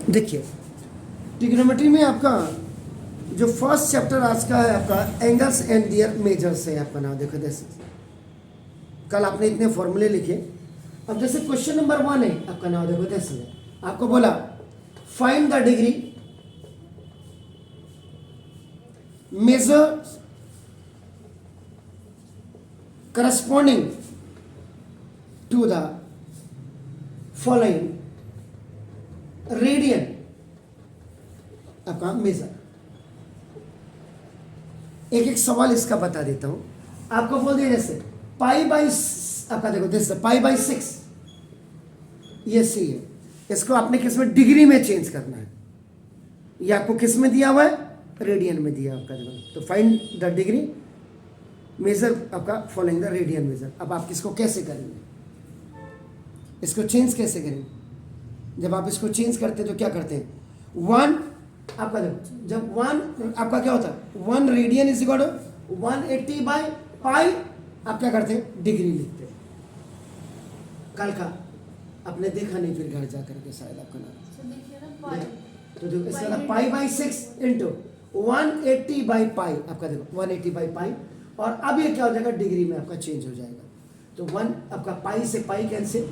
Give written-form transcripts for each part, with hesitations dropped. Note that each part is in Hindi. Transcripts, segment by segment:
देखिए ट्रिग्नोमेट्री में आपका जो फर्स्ट चैप्टर आज का है आपका एंगल्स एंड देयर मेजर्स है आपका नाम। देखो जैसे कल आपने इतने फॉर्मूले लिखे, अब जैसे क्वेश्चन नंबर 1 है आपका नाम। देखो जैसे आपको बोला find the degree measure corresponding to the following radian आपका मेजर। एक एक सवाल इसका बता देता हूं आपको। बोल दिया जैसे पाई बाई आपका, देखो जैसे पाई बाई 6 ये सी है, इसको आपने किस में डिग्री में चेंज करना है। ये आपको किस में दिया हुआ है, रेडियन में दिया आपका। देखो तो फाइंड द डिग्री मेजर आपका फॉलोइंग द रेडियन मेजर। अब आप इसको कैसे करेंगे, इसको चेंज कैसे करेंगे। जब आप इसको चेंज करते हैं तो क्या करते हैं, 1 आपका देखो, जब 1 आपका क्या होता है 1 radian is equal to 180 by pi, आप क्या करते हैं डिग्री लिखते हैं। कल का आपने देखा नहीं, फिर घर जा करके शायद आपका नाम तो देखो इसका पाई बाई 6 इंटू 180 बाई पाई आपका, देखो 180 बाई पाई। और अब ये क्या हो जाएगा, डिग्री में आपका चेंज हो जाएगा। तो 1 आपका पाई से pi cancel,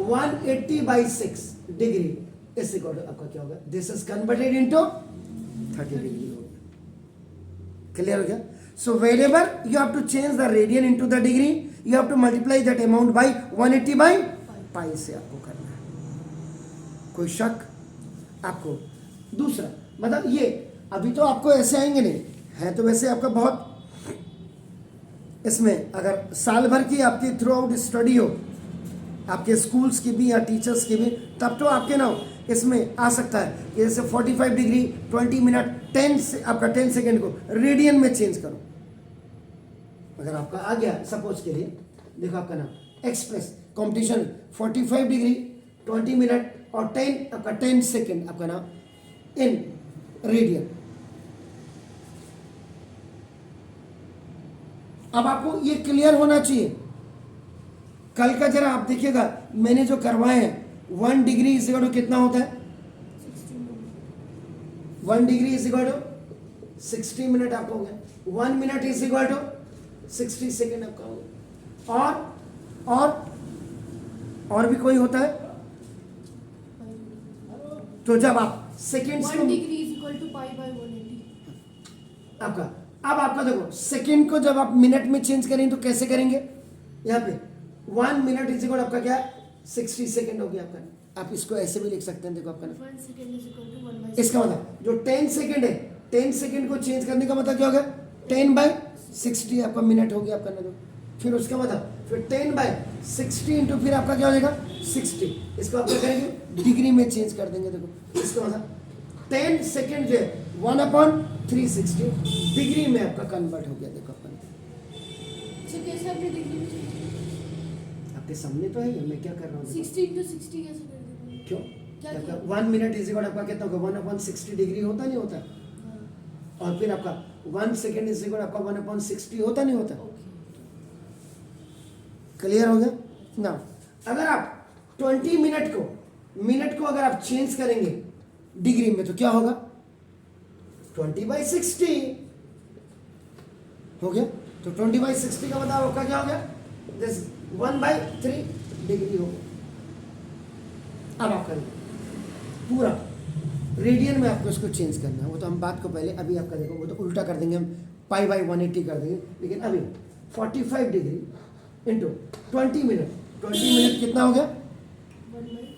180 by 6 degree is equal to आपका क्या होगा, this is converted into 30 degree हो गया। क्लियर हो गया। So wherever you have to change the radian into the degree, you have to multiply that amount by 180 by pi से आपको करना है। कोई शक आपको। दूसरा मतलब ये अभी तो आपको ऐसे आएंगे नहीं है, तो वैसे आपका बहुत इसमें अगर साल भर की आपकी थ्रू आउट स्टडी हो, आपके स्कूल्स की भी या टीचर्स की भी, तब तो आपके ना इसमें आ सकता है कि जैसे 45 डिग्री 20 मिनट 10 से आपका 10 सेकेंड को रेडियन में चेंज करो। अगर आपका आ गया सपोज के लिए, देखो आपका नाम एक्सप्रेस कॉम्पिटिशन 45 डिग्री 20 मिनट और 10 आपका 10 सेकेंड आपका नाम इन रेडियन। अब आपको ये क्लियर होना चाहिए। कल का जरा आप देखिएगा, मैंने जो करवाए हैं 1 डिग्री इज इक्वल टू कितना होता है, 1 degree is equal to 60 minute आपका हो गया। 1 minute is equal to 60 second आपका हो गया। और भी कोई होता है, तो जब आप second 1 degree is equal to pi by 180 आपका। अब आपका देखो सेकेंड को जब आप मिनट में चेंज करेंगे तो कैसे करेंगे, यहाँ पे 1 मिनट इज इक्वल आपका क्या है 60 सेकेंड हो गया आपका। आप इसको ऐसे भी लिख सकते हैं, देखो आपका 1 second is equal to 1 by इसका मतलब जो 10 सेकेंड है, 10 सेकेंड को चेंज करने का मतलब क्या हो गया 10 बाई 60 आपका मिनट हो गया आपका ना। फिर उसका मतलब फिर 10 बाई 60 इंटू फिर आपका क्या हो जाएगा 60। इसको आप क्या करेंगे डिग्री में चेंज कर देंगे। देखो इसका मतलब 10 सेकेंड जो है 1/360 डिग्री में आपका कन्वर्ट हो गया। देखो अपन कैसे आपने डिग्री में आपके सामने तो है, मैं क्या कर रहा हूँ 60 into 60 कैसे कर देंगे, क्यों क्या आपका 1 मिनट इज इक्वल आपका कितना होगा 1/60 डिग्री होता नहीं होता। और फिर आपका 1 सेकेंड इज इक्वल आपका 1/60 होता नहीं होता। क्लियर हो गया ना। अगर आप 20 मिनट को अगर आप चेंज करेंगे डिग्री में तो क्या होगा 20/60 हो गया। तो 20/60 का मतलब आपका क्या हो गया दिस 1/3 डिग्री हो गया। अब आप करेंगे पूरा रेडियन में आपको इसको चेंज करना है, वो तो हम बात को पहले अभी आपका देखो वो तो उल्टा कर देंगे हम, पाई बाई 180 कर देंगे। लेकिन अभी 45 डिग्री इंटू 20 मिनट, 20 मिनट कितना हो गया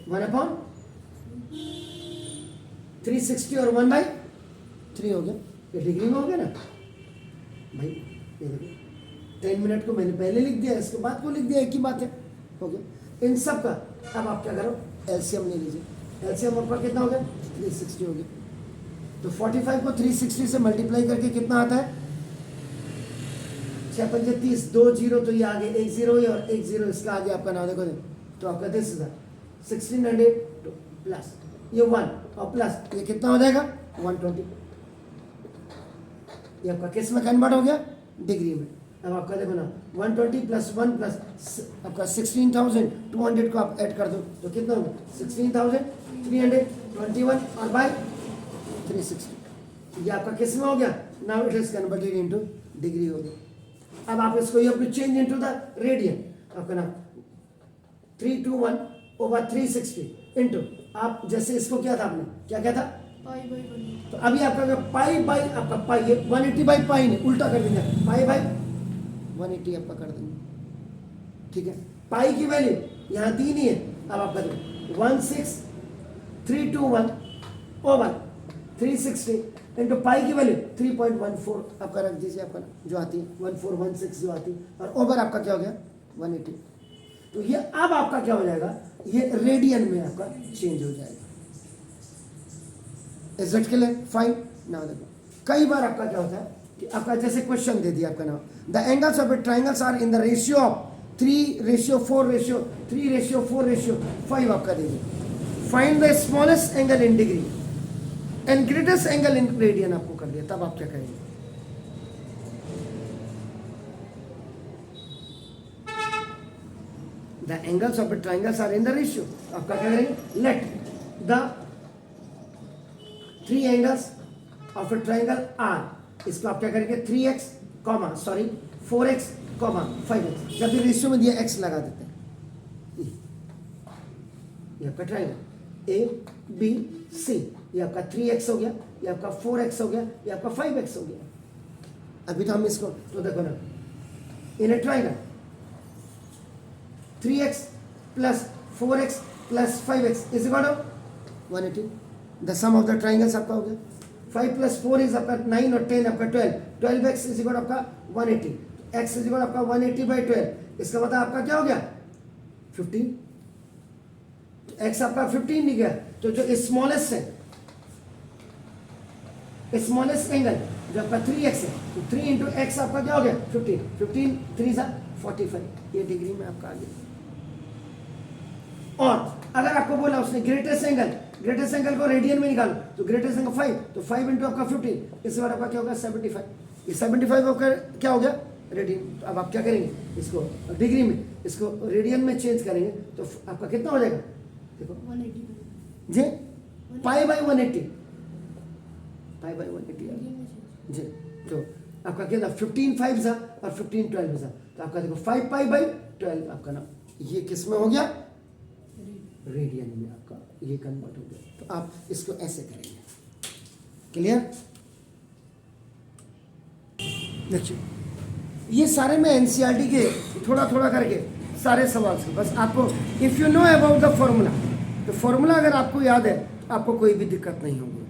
1/360 और 1/3 हो गया। ये डिग्री में हो गया ना भाई। ये देखो 10 मिनट को मैंने पहले लिख दिया, इसके बाद को लिख दिया, एक ही बात है, हो गया इन सब का। अब आप क्या करो एलसीएम ले लीजिए। एलसीएम आपका कितना हो गया 360 हो गया। तो 45 को 360 से मल्टीप्लाई करके कितना आता है 6 5 30, 2 0 तो ये आगे 1 0 है और 1 0 इसका आगे आपका नाम देखो। तो आपका दिस इज 1600 प्लस ये 1 और प्लस ये कितना हो जाएगा 120। ये आपका किस में कन्वर्ट हो गया डिग्री में। अब आपका देखो ना 120 प्लस 1 प्लस आपका 16,200 को आप ऐड कर दो तो कितना होगा 16,300 21 और बाय 360, ये आपका किस में हो गया, now it is converted into degree हो गया। अब आप इसको you have to change into the radian, आपका नाम 321 ओवर 360 इनटू, आप जैसे इसको क्या था आपने क्या क्या था, पाई बाई 180। तो अभी आपका पाई बाई आपका पाई, ये 180 बाई पाई ने उल्टा कर देंगे, पाई बाई 180 आपका कर देंगे, ठीक है। पाई की वैल्यू यहाँ दी नहीं है, अब आप करें 16321 ओवर 360 इंटू पाई की वैल्यू 3.14 आपका रख दीजिए, आपका जो आती है 1416 जो आती है, और ओवर आपका क्या हो गया 180। तो ये अब आपका क्या हो जाएगा, ये रेडियन में आपका चेंज हो जाएगा। Is it clear, fine. Now देखो कई बार आपका क्या होता है कि आपका जैसे क्वेश्चन दे दिया आपका name, the angles of triangles are in the ratio of 3:4:3:4:5 आपका दे दिया। Find the smallest angle in degree and greatest angle in radian आपको कर दिया, तब आप क्या करेंगे, the angles of triangles are in the ratio, आपका क्या करेंगे, let the 3 angles of a triangle are, इसको आप क्या करेंगे 3x 4x 5x, जब भी रेशियो में दिया x लगा देते हैं, ये आपका ट्राइंगल ए बी सी, ये आपका 3x हो गया, ये आपका 4x हो गया, ये आपका 5x हो गया। अभी तो हम इसको तो देखो ना, in a triangle 3x plus 4x plus 5x is equal to 180, the sum of the triangles आपका हो गया, 5 plus 4 is आपका 9 और 10 आपका 12, 12x is equal to आपका 180, x is equal to आपका 180 by 12, इसका मतलब आपका क्या हो गया 15, x आपका 15 नहीं गया, तो जो स्मॉलेस्ट है, स्मॉलेस्ट एंगल जो आपका 3x है, तो 3 इंटू एक्स आपका क्या हो गया 15, 15 3 सा 45, ये डिग्री में आपका आ गया। और अगर आपको बोला उसने ग्रेटेस्ट एंगल को रेडियन में निकालो, तो ग्रेटेस्ट एंगल 5, तो 5 इंटू आपका 15, इसके बाद आपका क्या होगा 75, ये 75 आपका क्या हो गया रेडियन। तो अब आप क्या करेंगे, इसको डिग्री में, इसको रेडियन में चेंज करेंगे, तो आपका कितना हो जाएगा, देखो 180 जी पाई बाई 180 जी, तो आपका क्या था 15 5 था और 15 12 था, तो आपका देखो 5 पाई बाई 12 आपका ना, ये किस में हो गया रेडियन में आपका ये कन्वर्ट हो गया। तो आप इसको ऐसे करेंगे, क्लियर। देखिए ये सारे में एनसीईआरटी के थोड़ा थोड़ा करके सारे सवाल से, बस आपको if you know about the formula, तो फॉर्मूला अगर आपको याद है तो आपको कोई भी दिक्कत नहीं होगी।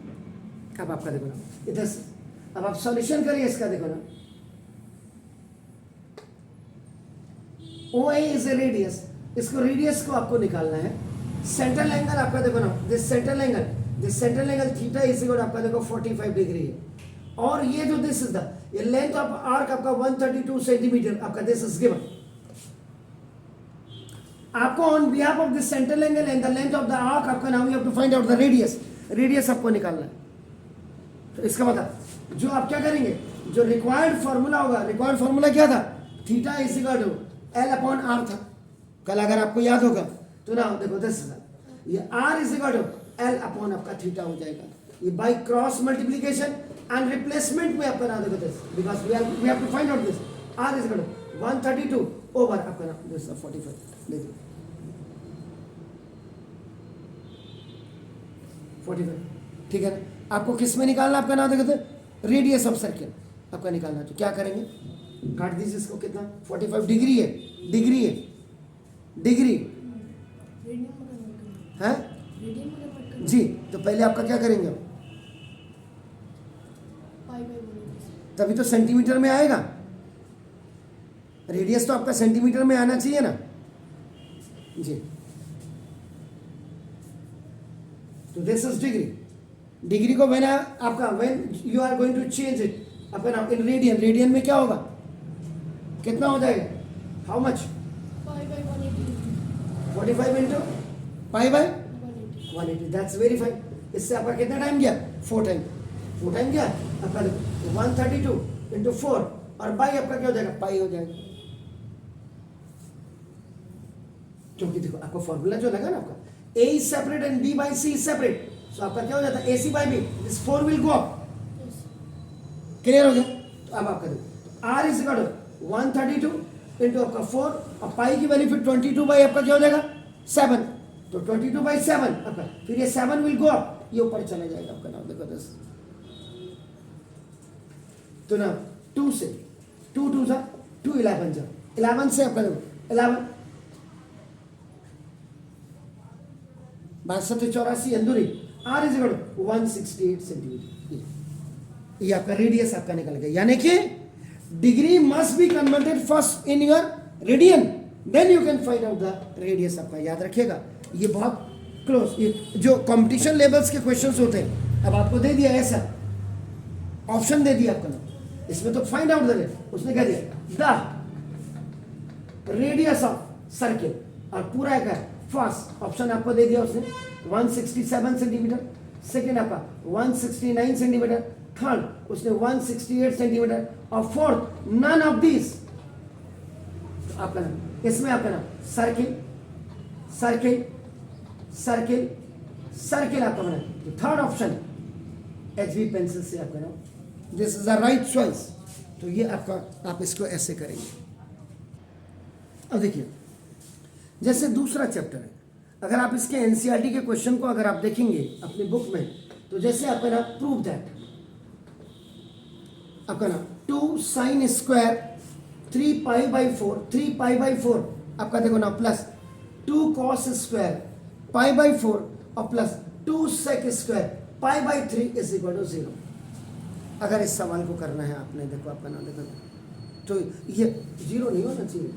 अब आपका देखो ना इधर से, अब आप सॉल्यूशन करिए इसका, देखो ना OA इज ए रेडियस, इसको रेडियस को आपको निकालना है। सेंट्रल एंगल आपका देखो ना, this central angle theta is equal आपका देखो 45 डिग्री है, और ये जो दिस इज द ये लेंथ ऑफ आर्क आपका 132 सेंटीमीटर आपका दिस इज गिवन। आपको on behalf of this central angle and the length of the arc आपका now you have to find out the radius आपको निकालना है। तो इसका मतलब जो आप क्या करेंगे, जो रिक्वायर्ड फॉर्मूला होगा, रिक्वायर्ड फॉर्मूला क्या था, theta is equal to L upon R था कल, अगर आपको याद होगा तो ना देखो दिस ये R is equal to L upon आपका थीटा हो जाएगा, ये by cross multiplication and replacement में आपका ना देखो this, because we have to find out this, R is equal to 132 over आपका ना दिस 45 देखिए 45, ठीक है ना। आपको किस में निकालना आपका नाम देखो तो रेडियस ऑफ सर्किल आपका निकालना, तो क्या करेंगे, काट दीजिए इसको, कितना 45 डिग्री है, डिग्री है, डिग्री है जी। तो पहले आपका क्या करेंगे, तभी तो सेंटीमीटर में आएगा, रेडियस तो आपका सेंटीमीटर में आना चाहिए ना जी। तो दिस इज डिग्री को मैंने आपका when you are going to change it आपका नाम इन रेडियन, रेडियन में क्या होगा, कितना हो जाएगा, how much 45 into pi by 180, that's very fine. इससे आपका कितना टाइम गया, 4 टाइम गया आपका 132 इंटू 4 और बाई आपका क्या हो जाएगा, पाई हो जाएगा। क्योंकि देखो आपको फॉर्मूला जो लगा ना आपका A is separate and B by C is separate, सो आपका क्या हो जाता है AC by B, this 4 will go up. Yes. Clear हो गया? तो अब आप करें R is equal to 132 into आपका 4 और पाई की वैल्यू फिर 22 बाई आपका क्या हो जाएगा 7, तो 22 बाई 7 आपका, फिर ये 7 विल गो अप, ये ऊपर चला जाएगा आपका। नाम देखो दिस, तो ना 2 से 2 2 जा 2 11 जा 11 से आपका देखो 11 6284 अंदूरी। R is equal to 168 centimetre. ये आपका रेडियस आपका निकल गया, यानी कि degree must be converted first in your radian, then you can find out the radius. आपका याद रखिएगा, ये बहुत क्लोज, ये जो कंपटीशन लेवल्स के क्वेश्चंस होते हैं, अब आपको दे दिया ऐसा ऑप्शन दे दिया आपका, इसमें तो फाइंड आउट द, उसने कह दिया द रेडियस ऑफ सर्किल, और पूरा क्या फर्स्ट ऑप्शन आपको दे दिया उसने 167 सेंटीमीटर, सेकेंड आपका 169 सेंटीमीटर, थर्ड उसने 168 सेंटीमीटर, और फोर्थ नन ऑफ दिस। आपका नाम इसमें आपका नाम सर्किल सर्किल सर्किल सर्किल आपका बना, तो थर्ड ऑप्शन HB पेंसिल से आपका नाम, this is the right choice. तो ये आपका, आप इसको ऐसे करेंगे। अब देखिए, जैसे दूसरा चैप्टर है, अगर आप इसके NCERT के क्वेश्चन को अगर आप देखेंगे अपनी बुक में, तो जैसे आपका ना प्रूव दैट आपका ना 2 sine square 3 pi by 4 3 pi by 4 आपका देखो ना plus 2 cos square pi by 4 और plus 2 sec square pi by 3 is equal to 0। अगर इस सवाल को करना है आपने, देखो आपका ना देखो, तो ये 0 नहीं होना चाहिए,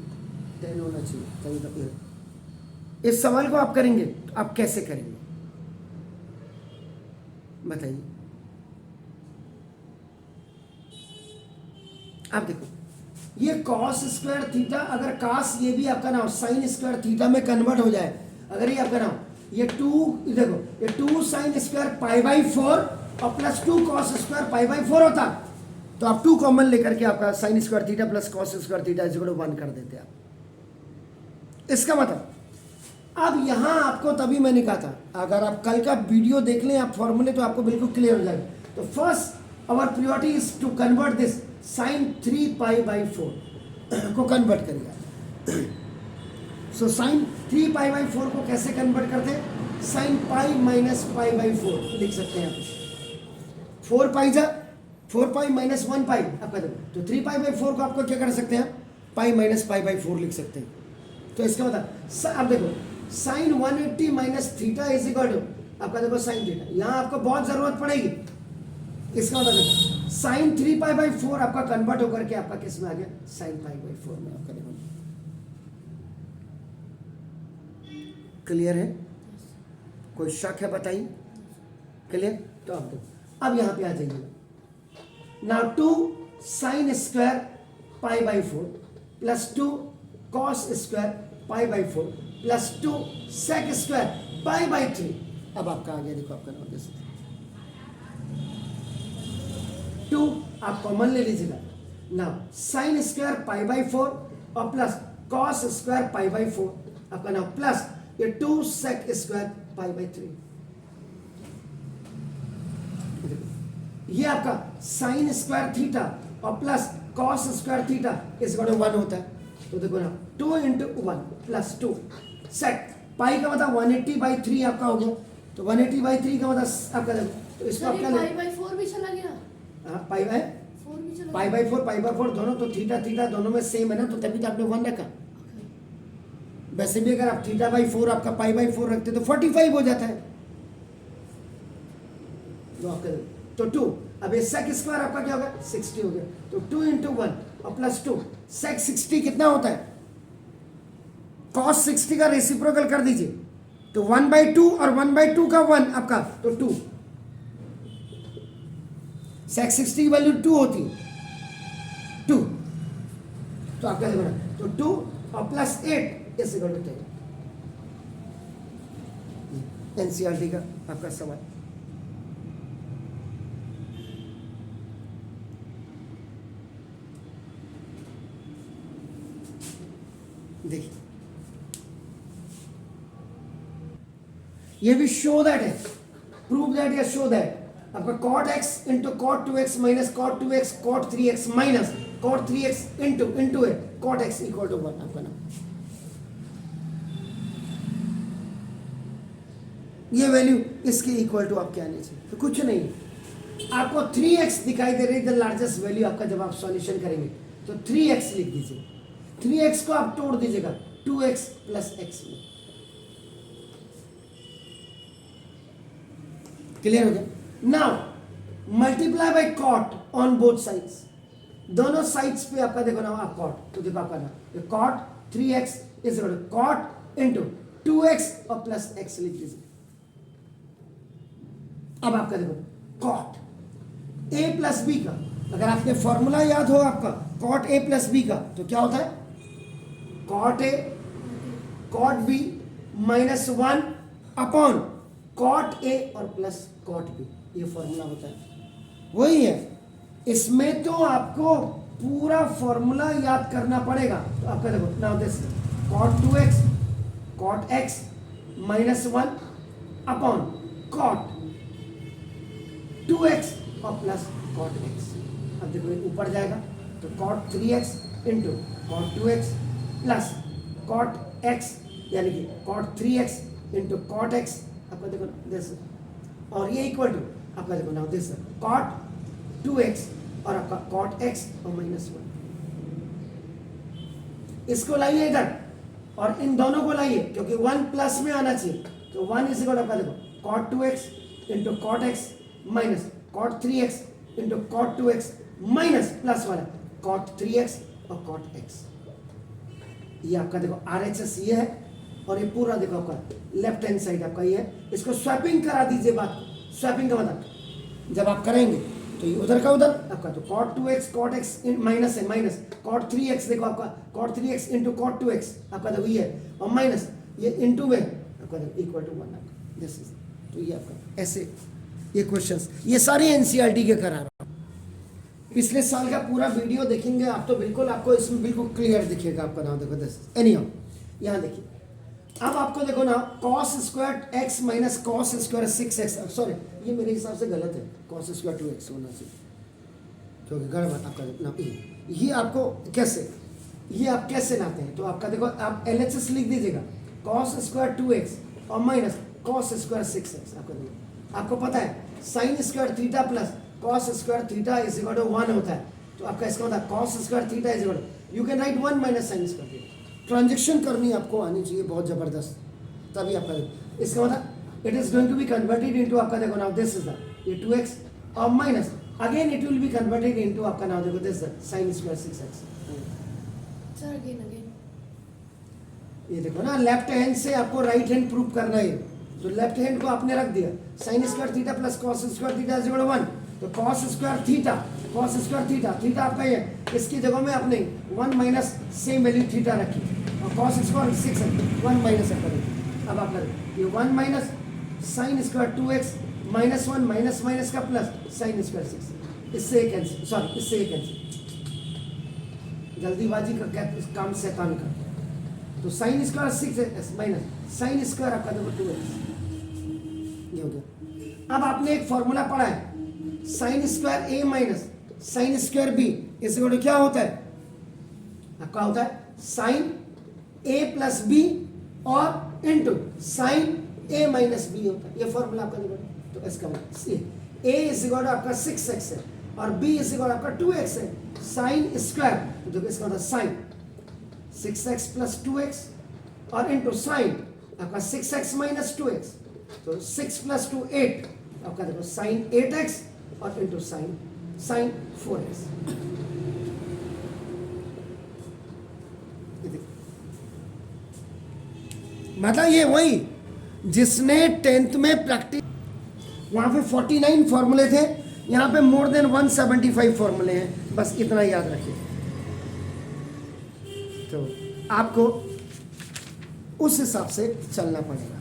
10 होना चाहिए, तभी तो ये इस सवाल को आप करेंगे तो आप कैसे करेंगे बताइए। आप देखो, ये कॉस स्क्वायर थीटा, अगर कास ये भी आपका नाम साइन स्क्वायर थीटा में कन्वर्ट हो जाए, अगर ये आपका नाम ये 2 देखो, ये 2 साइन स्क्वायर पाई बाई 4 और plus 2 cos square pi by 4 होता, तो आप 2 कॉमन लेकर के आपका sine square theta plus cos square theta is equal to 1 कर देते आप। इसका मतलब अब यहां आपको, तभी मैंने कहा था अगर आप कल का वीडियो देख लें आप फॉर्मूले, तो आपको बिल्कुल क्लियर हो जाएगा। तो first our priority is to convert this sine 3 pi by 4 को कन्वर्ट करिए। सो साइन 3 पाई बाई 4 को कैसे कन्वर्ट करते हैं, sine pi minus pi by 4 लिख सकते हैं आप। 4 पाई जा 4 पाई माइनस 1 पाई आपका देखो, तो 3 पाई बाई 4 को आपको क्या कर सकते हैं, पाई माइनस पाई बाई 4 लिख सकते हैं। तो इसका मतलब आप देखो sine 180 minus theta is equal to आपका देखो साइन थीटा, यहां आपको बहुत जरूरत पड़ेगी। इसका मतलब देखो साइन 3 पाई बाई 4 आपका कन्वर्ट होकर के आपका किस में आ गया, साइन पाई बाई 4 में आपका देखो। क्लियर है? कोई शक है बताइए? क्लियर? तो आप देखो, अब यहां पे आ जाइए। Now 2 sine square pi by 4 plus 2 cos square pi by 4 plus 2 sec square pi by 3। अब आपका आ गया, देखो आपका नाम जैसे 2 आप कॉमन ले लीजिएगा। Now sine square pi by 4 और plus cos square pi by 4 आपका नाम प्लस ये 2 सेक स्क्वायर पाई बाई 3। ये आपका साइन स्क्वायर थीटा और प्लस कॉस स्क्वायर थीटा इस बड़े 1 होता है, तो देखो ना 2 इंटू 1 प्लस 2 सेक पाई का मतलब 180 बाई 3 आपका हो गया, तो 180 बाई 3 का मतलब आपका देखो, तो इसको सर, आपका ये पाई बाई 4 भी चला गया, हाँ पाई बाई 4 भी चला पाई बाई 4 पाई बाई 4 दोनों तो थीटा थीटा दोनों में सेम है ना, तो तभी तो आपने 1 रखा। वैसे भी अगर आप थीटा बाई 4 आपका पाई बाई 4 रखते तो 45 हो जाता है। तो आपका तो 2, अब ये सेक स्क्वायर आपका क्या होगा 60 हो गया, तो 2 इंटू 1 और प्लस 2 सेक 60 कितना होता है, कॉस 60 का रेसिप्रोकल कर दीजिए, तो 1/2 और 1/2 का 1 आपका, तो 2 सेक 60 की वैल्यू 2 होती है 2, तो आपका देखो तो 2 और प्लस 8 इस इक्वल टू 10। एनसीईआरटी का आपका सवाल। देखिए ये भी शो दैट है प्रूव दैट या शो दैट आपका cot x into cot 2x minus cot 2x cot 3x minus cot 3x into है cot x इक्वल टू 1 आपका नाम। ये वैल्यू इसके इक्वल टू आपके आने चाहिए, तो कुछ नहीं आपको 3x दिखाई दे रही द लार्जेस्ट वैल्यू आपका जब आप सॉल्यूशन करेंगे तो 3x लिख दीजिए, 3x को आप तोड़ दीजिएगा 2x प्लस x में। क्लियर हो गया? Now multiply by caught on both sides, दोनों साइड्स पे आपका देखो ना आप कॉट, तो देखो आपका ना cot 3x is equal to cot into 2x और प्लस x लिख दीजिए। अब आपका देखो कॉट a प्लस बी का, अगर आपने फॉर्मूला याद हो आपका कॉट a प्लस बी का, तो क्या होता है cot a cot b minus 1 upon cot a और प्लस कॉट b, ये फॉर्मूला होता है, वही है। इसमें तो आपको पूरा फॉर्मूला याद करना पड़ेगा। तो आपका देखो now this cot 2x cot x minus 1 upon cot 2x और प्लस कॉट x। अब देखो ऊपर जाएगा तो cot 3x into cot 2x plus cot x यानी कि cot 3x into cot x, आपका देखो दिस, और ये इक्वल टू आपका देखो नाउ दिस कॉट 2x और आपका कॉट x और माइनस 1। इसको लाइए इधर और इन दोनों को लाइए क्योंकि 1 प्लस में आना चाहिए, तो 1 इज इक्वल आपका देखो cot 2x into cot x minus cot 3x into cot 2x minus plus वाला कॉट 3x और कॉट x। ये आपका देखो RHS ये है और ये पूरा देखो आपका लेफ्ट हैंड साइड आपका ये है। इसको स्वैपिंग करा दीजिए, बात स्वैपिंग का मतलब जब आप करेंगे तो ये उधर का उधर आपका, तो cot 2x cot x minus है माइनस कॉट 3x देखो आपका cot 3x into cot 2x आपका देखो ये है और माइनस ये इंटू में आपका देखो इक्वल टू 1 आपका दिस इज। तो ये आपका ऐसे ये क्वेश्चंस ये सारे एनसीईआरटी के करा रहा हूँ। पिछले साल का पूरा वीडियो देखेंगे आप तो बिल्कुल आपको इसमें बिल्कुल क्लियर दिखेगा आपका नाम देखो दिस एनी हाउ। यहाँ देखिए अब आपको देखो ना cos square x minus cos square 6x, sorry ये मेरे हिसाब से गलत है, cos स्क्वायर 2x होना चाहिए क्योंकि गड़बड़ आपका ना ये आपको कैसे ये आप कैसे लाते हैं, तो आपका देखो आप LHS लिख दीजिएगा cos स्क्वायर 2x और माइनस cos स्क्वायर 6x। आपको देखो आपको पता है sine square theta plus cos square theta is equal to 1 होता है, तो आपका इसका मतलब cos square theta is equal you can write 1 minus sine square theta. Transaction करनी आपको आनी चाहिए बहुत ज़बरदस्त, तभी आपका इसका मतलब it is going to be converted into आपका देखो नाउ दिस इज द ये 2x और minus again it will be converted into आपका नाउ देखो this sine square 6x। Sir again ये देखो ना लेफ्ट हैंड से आपको राइट हैंड प्रूव करना है, तो लेफ्ट हैंड को आपने रख दिया sine square theta plus cos square theta is equal to 1, तो कॉस स्क्वायर थीटा थीटा आपका ये इसकी जगह में आपने 1 माइनस सेम वैल्यू थीटा रखी और कॉस स्क्वायर 6 है 1 माइनस है। अब आप करें ये 1 minus sine square 2x minus 1 minus minus का प्लस साइन स्क्वायर 6, इससे एक कैंसिल, सॉरी इससे एक कैंसिल, जल्दीबाजी का काम शैतान का, तो sign square 6x minus sine square आपका देखो 2x ये हो गया। अब आपने एक फॉर्मूला पढ़ा है sine square a minus sine square b इसको क्या होता है आपका होता है साइन a प्लस b और into sine a minus b होता है, ये फॉर्मूला आपका देखो, तो इसका मतलब a इज इक्वल टू आपका 6x है और b इज इक्वल आपका 2x है, साइन स्क्वायर देखो इसका मतलब साइन 6x प्लस 2x और इंटू साइन आपका 6x माइनस 2x, तो 6 प्लस 2 8 आपका देखो साइन 8x और इंटू साइन 4x। मतलब ये वही जिसने 10th में प्रैक्टिस, वहां पे 49 फॉर्मूले थे, यहाँ पे मोर देन 175 फॉर्मूले हैं, बस इतना याद रखिए। तो आपको उस हिसाब से चलना पड़ेगा।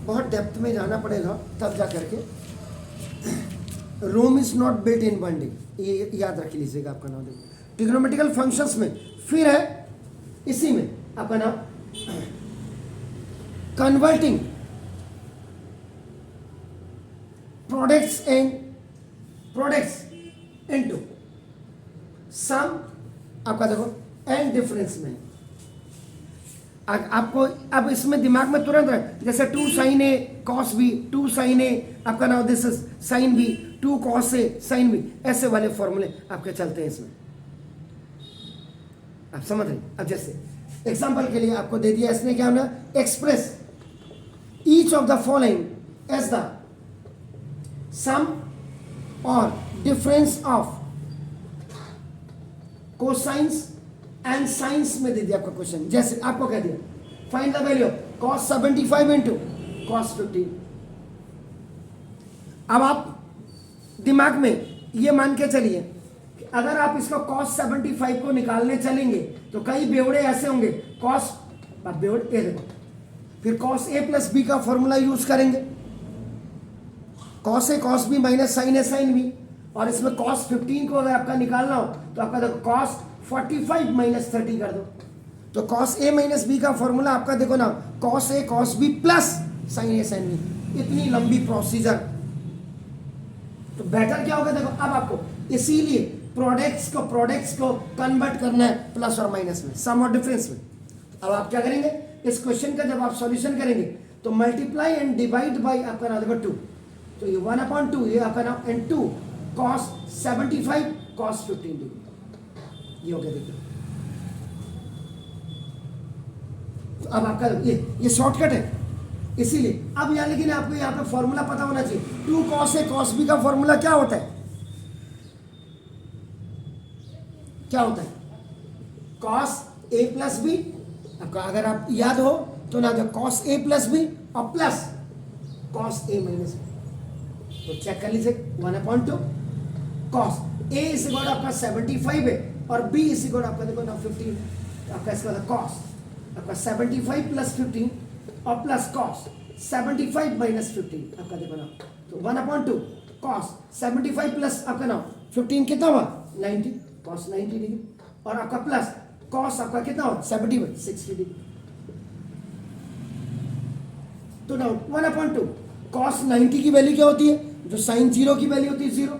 बहुत डेप्थ में जाना पड़ेगा तब जा करके Rome is not built in one day, ये याद रख लीजिएगा आपका नाम। देखो ट्रिग्नोमेट्रिकल फंक्शंस में फिर है इसी में आपका नाम कन्वर्टिंग प्रोडक्ट्स इनटू सम आपका देखो एंड डिफरेंस में। आपको अब इसमें दिमाग में तुरंत रहे, जैसे 2 sin A cos B, 2 sin A आपका नाम this is sin B, 2 cos A sin B, ऐसे वाले फॉर्मूले आपके चलते हैं इसमें, आप समझ रहे। अब जैसे एग्जांपल के लिए आपको दे दिया इसने क्या होना, express each of the following as the sum और difference of cosines and sines में दे दिया आपका क्वेश्चन। जैसे आपको कह दिया find the value of cos 75 into cos 15। अब आप दिमाग में ये मान के चलिए कि अगर आप इसको cos 75 को निकालने चलेंगे तो कई बेवड़े ऐसे होंगे cos, अब बेवड़े देखो, फिर cos A प्लस बी का फॉर्मूला यूज करेंगे, cos A cos B minus sin A sin B, और इसमें cos 15 को अगर आपका निकालना हो तो आपका देखो cos 45 माइनस 30 कर दो, तो cos A माइनस बी का फॉर्मूला आपका देखो ना cos A cos B plus sin A sin B। इतनी लंबी प्रोसीजर, तो बेटर क्या होगा देखो, अब आपको इसीलिए प्रोडक्ट्स को कन्वर्ट करना है प्लस और माइनस में, सम और डिफरेंस में। अब आप क्या करेंगे, इस क्वेश्चन का जब आप सॉल्यूशन करेंगे तो मल्टीप्लाई एंड डिवाइड बाई आपका नाम देखो 2, तो ये 1/2 ये आपका नाम एंड 2 cos 75 cos 15 डिग्री, ये हो गया। देखिए तो अब आपका ये शॉर्टकट है, इसीलिए अब यहाँ लेकिन आपको यहाँ पे फॉर्मूला पता होना चाहिए। 2 cos A cos B का फॉर्मूला क्या होता है, क्या होता है, cos A प्लस बी। आपका अगर आप याद हो तो ना जो cos A प्लस बी और plus cos A minus B, तो चेक कर लीजिए 1/2 cos A इस इक्वल आपका 75 है और B इस इक्वल आपका देखो ना 15, आपका इसका cos आपका 75 प्लस 15 और प्लस cos 75 माइनस 15 आपका देखो ना, तो 1/2 cos 75 प्लस आपका ना 15 कितना हुआ 90 cos 90 डिग्री, और आपका प्लस cos आपका कितना हुआ 70 60 डिग्री। तो ना 1/2 cos 90 की वैल्यू क्या होती है, जो sin 0 की वैल्यू होती है 0,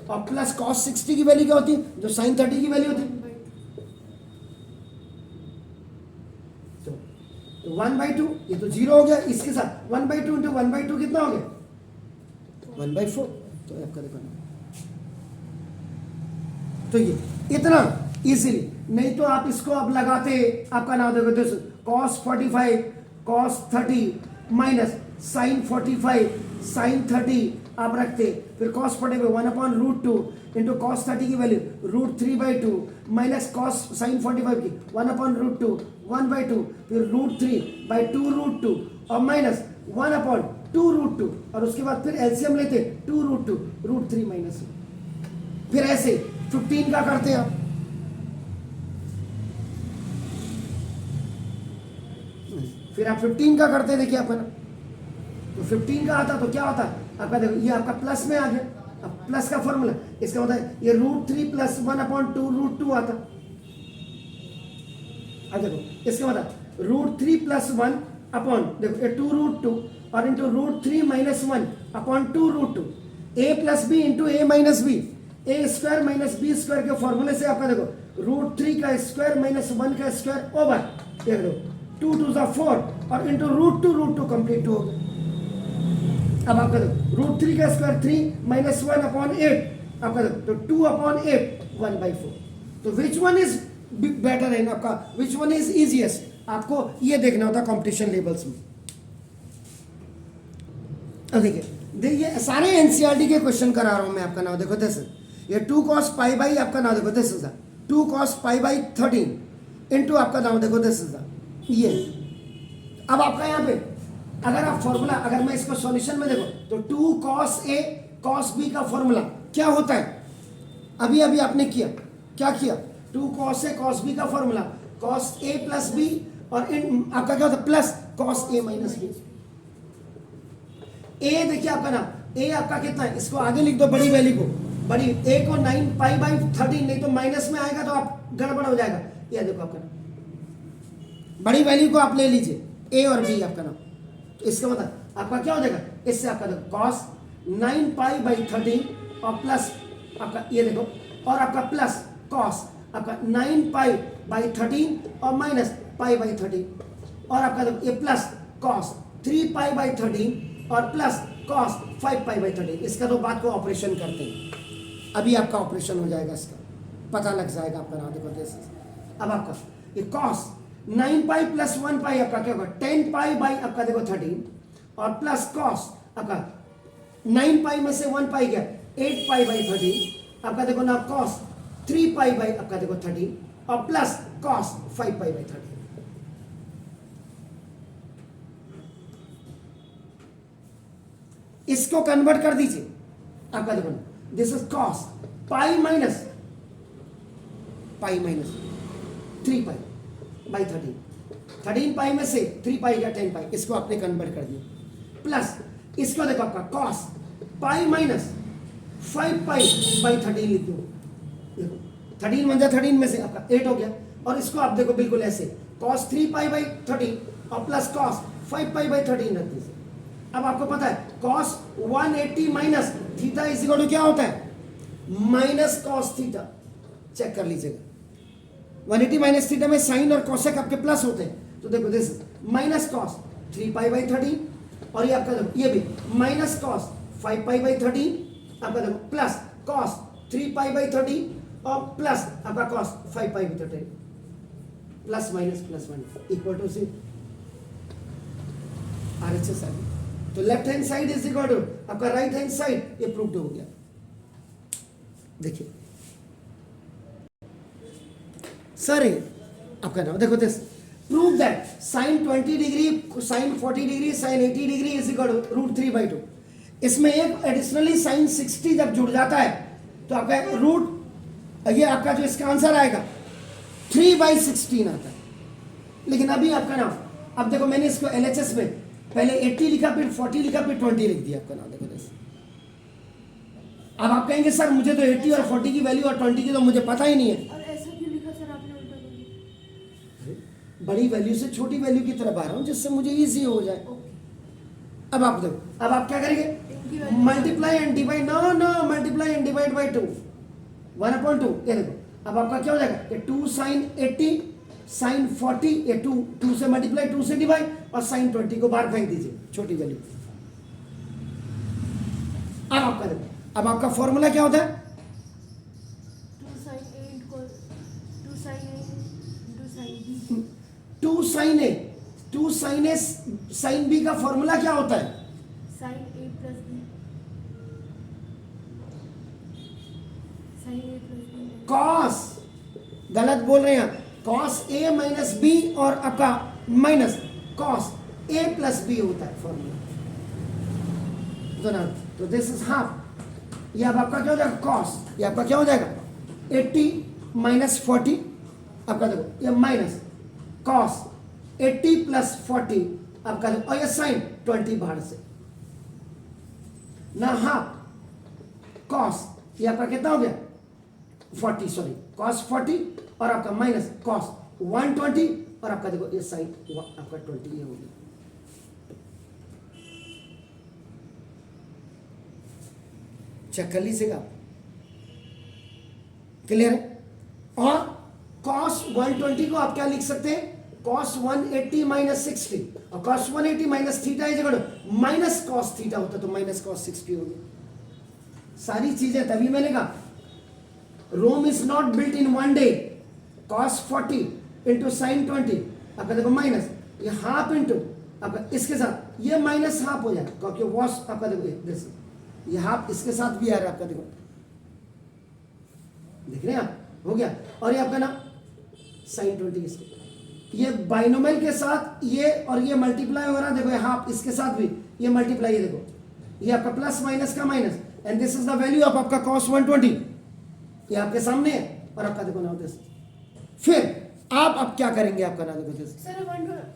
और प्लस cos 60 की वैल्यू क्या होती है, जो sin 30 की वैल्यू होती है। तो 1/2 ये तो 0 हो गया, इसके साथ 1/2 इंटू 1/2 कितना हो गया 1/4, तो आपका देखो ना, तो ये इतना इजीली, नहीं तो आप इसको अब लगाते आपका नाम देखो दोस्तों cos 45 cos 30 minus sin 45 sin 30 आप रखते, फिर cos 45 1/√2 इंटू cos 30 की वैल्यू √3/2 माइनस cos sin 45 की 1/√2 1/2, फिर √3/2√2 और माइनस 1/2√2, और उसके बाद फिर एलसीएम लेते 2√2 √3 माइनस, फिर ऐसे 15 का करते हैं आप, फिर आप 15 का करते देखिए आपका ना, तो 15 का आता तो क्या होता है आपका देखो, ये आपका प्लस में आ गया, अब प्लस का फॉर्मूला इसका होता है ये √3 प्लस 1/2√2 आता, अब देखो इसका मतलब √3 प्लस 1 अपॉन देखो ये 2√2 और into √3 minus 1/2√2 a plus B into a minus B, A square minus B square के फॉर्मूले से आपका देखो √3 का स्क्वायर माइनस 1 का स्क्वायर ओवर देख लो 2 2 4 और इंटू √2 कंप्लीट हो गया। अब आपका देखो √3 का स्क्वायर 3 माइनस 1/8 आपका देखो तो 2/8 1/4, तो विच वन इज बेटर है आपका, विच वन इज इजीएस्ट, आपको ये देखना होता कंपटीशन लेवल्स में। अब देखिए सारे एनसीईआरटी के क्वेश्चन करा रहा हूं मैं आपका नाम देखो दिस, ये 2 cos पाई बाई आपका नाम देखो this is 2 cos pi by 13 into आपका नाम देखो दिस इज ये। अब आपका यहाँ पे अगर आप फॉर्मूला, अगर मैं इसको सॉल्यूशन में देखो तो 2 cos A cos B का फॉर्मूला क्या होता है, अभी अभी आपने किया क्या किया, 2 cos A cos B का formula cos A plus B और इन आपका क्या होता है plus cos A minus B। A देखिए आपका ना ए आपका कितना है, इसको आगे लिख दो बड़ी वैल्यू को, बड़ी ए को 9 पाई बाई 13, नहीं तो माइनस में आएगा तो आप गड़बड़ हो जाएगा। ये देखो आपका बड़ी वैल्यू को आप ले लीजिए, ए और बी आपका नाम, तो इसका मतलब आपका क्या हो जाएगा, इससे आपका देखो कॉस 9 पाई बाई 13 और प्लस आपका ये देखो, और आपका प्लस कॉस आपका 9 पाई बाई 13 और माइनस पाई बाई 13, और आपका देखो ये प्लस कॉस 3 पाई बाई 13 और प्लस कॉस 5 पाई बाई 13। इसका तो बात को ऑपरेशन करते हैं, अभी आपका ऑपरेशन हो जाएगा, इसका पता लग जाएगा आपका ना। देखो जैसे अब आपका ये कॉस 9 पाई प्लस 1 पाई आपका क्या होगा, 10 पाई बाई आपका देखो 13 और प्लस कॉस आपका 9 पाई में से 1 पाई गया 8 पाई बाई 13 आपका देखो ना, कॉस 3 पाई बाई आपका देखो 13 और प्लस कॉस 5 पाई बाई 13। इसको कन्वर्ट कर दीजिए, आपका देखो this is cos pi minus 3 pi by 13 पाई में से 3 पाई या 10 पाई, इसको आपने कन्वर्ट कर दिया, प्लस इसको देखो आपका cos pi minus 5 pi by 13 लिख दो, देखो 13 मंजा 13 में से आपका 8 हो गया, और इसको आप देखो बिल्कुल ऐसे कॉस 3 पाई बाई 13 और प्लस कॉस 5 पाई बाई 13 रख दीजिए। अब आपको पता है cos 180 minus theta is equal to क्या होता है, माइनस कॉस थीटा, चेक कर लीजिएगा 180 माइनस थीटा में साइन और कोसेक आपके प्लस होते हैं, तो देखो this minus cos 3 pi by 13 और ये आपका देखो ये भी माइनस कॉस 5 पाई बाई 13 आपका देखो प्लस कॉस 3 पाई बाई 13 और प्लस आपका cos 5 pi by 13, plus minus equal to C RHS आ गया। तो left hand side is equal to आपका राइट हैंड साइड, ये प्रूव्ड हो गया। देखिए सर आपका नाम देखो this prove that sine 20 degree sine 40 degree sine 80 degree is equal to root 3/2। इसमें एक एडिशनली साइन 60 जब जुड़ जाता है तो आपका रूट, ये आपका जो इसका आंसर आएगा 3/16 आता है। लेकिन अभी आपका नाम, अब देखो मैंने इसको LHS में पहले 80 लिखा फिर 40 लिखा फिर 20 लिख दिया आपका नाम, देखो जैसे। अब आप कहेंगे सर मुझे तो 80 और 40 की वैल्यू और 20 की तो मुझे पता ही नहीं है, और ऐसा क्यों लिखा सर आपने उल्टा करके? बड़ी वैल्यू से छोटी वैल्यू की तरफ आ रहा हूं जिससे मुझे इजी हो जाए। अब आप देखो, अब आप क्या करेंगे, multiply and divide, no multiply and divide by 2 1/2, ये देखो अब आपका क्या हो जाएगा, ये 2 साइन 80 साइन 40, ये 2 से मल्टीप्लाई 2 से डिवाइड और साइन 20 को बाहर फेंक दीजिए छोटी वैल्यू। अब आपका देखो, अब आपका फॉर्मूला क्या होता है, 2 sin A equal 2 sin A into sin B। 2 sign A 2 sign A sine B का फॉर्मूला क्या होता है, sin A plus B sin A plus B cos, गलत बोल रहे हैं, कॉस ए माइनस बी और आपका minus cos A plus B होता है फॉर्मूला। तो दिस इज हाफ, ये अब आपका क्या हो जाएगा कॉस, ये आपका क्या हो जाएगा 80 माइनस 40 आपका देखो ये माइनस कॉस 80 प्लस 40 आपका देखो, और ये साइन 20 बाहर से ना, हाफ कॉस ये आपका कितना हो गया 40, सॉरी कॉस 40 और आपका माइनस कॉस 120 और आपका देखो ये साइन आपका 20 ये हो गया। चेक कर लीजिएगा, क्लियर है। और cos 120 को आप क्या लिख सकते हैं, cos 180 माइनस 60, और cos 180 minus theta is equal to minus cos theta होता तो माइनस कॉस 60 हो गया। सारी चीजें तभी मैंने कहा Rome is not built in one day, cos 40 into sine 20 आपका देखो माइनस ये हाफ इंटू आपका इसके साथ ये माइनस हाफ हो जाएगा क्योंकि वॉश आपका देखो दिस ये हाफ इसके साथ भी आ रहा है आपका, देखो देख रहे हैं आप, हो गया। और ये आपका ना साइन 20 इसको ये बाइनोमियल के साथ ये और ये मल्टीप्लाई हो रहा है, देखो ये हाफ इसके साथ भी ये मल्टीप्लाई, ये देखो ये आपका प्लस माइनस का minus, and this is the value of आपका cos 120, ये आपके सामने है। और आपका देखो ना दिस, फिर आप अब क्या करेंगे, आपका ना देखो दिस सर 1/2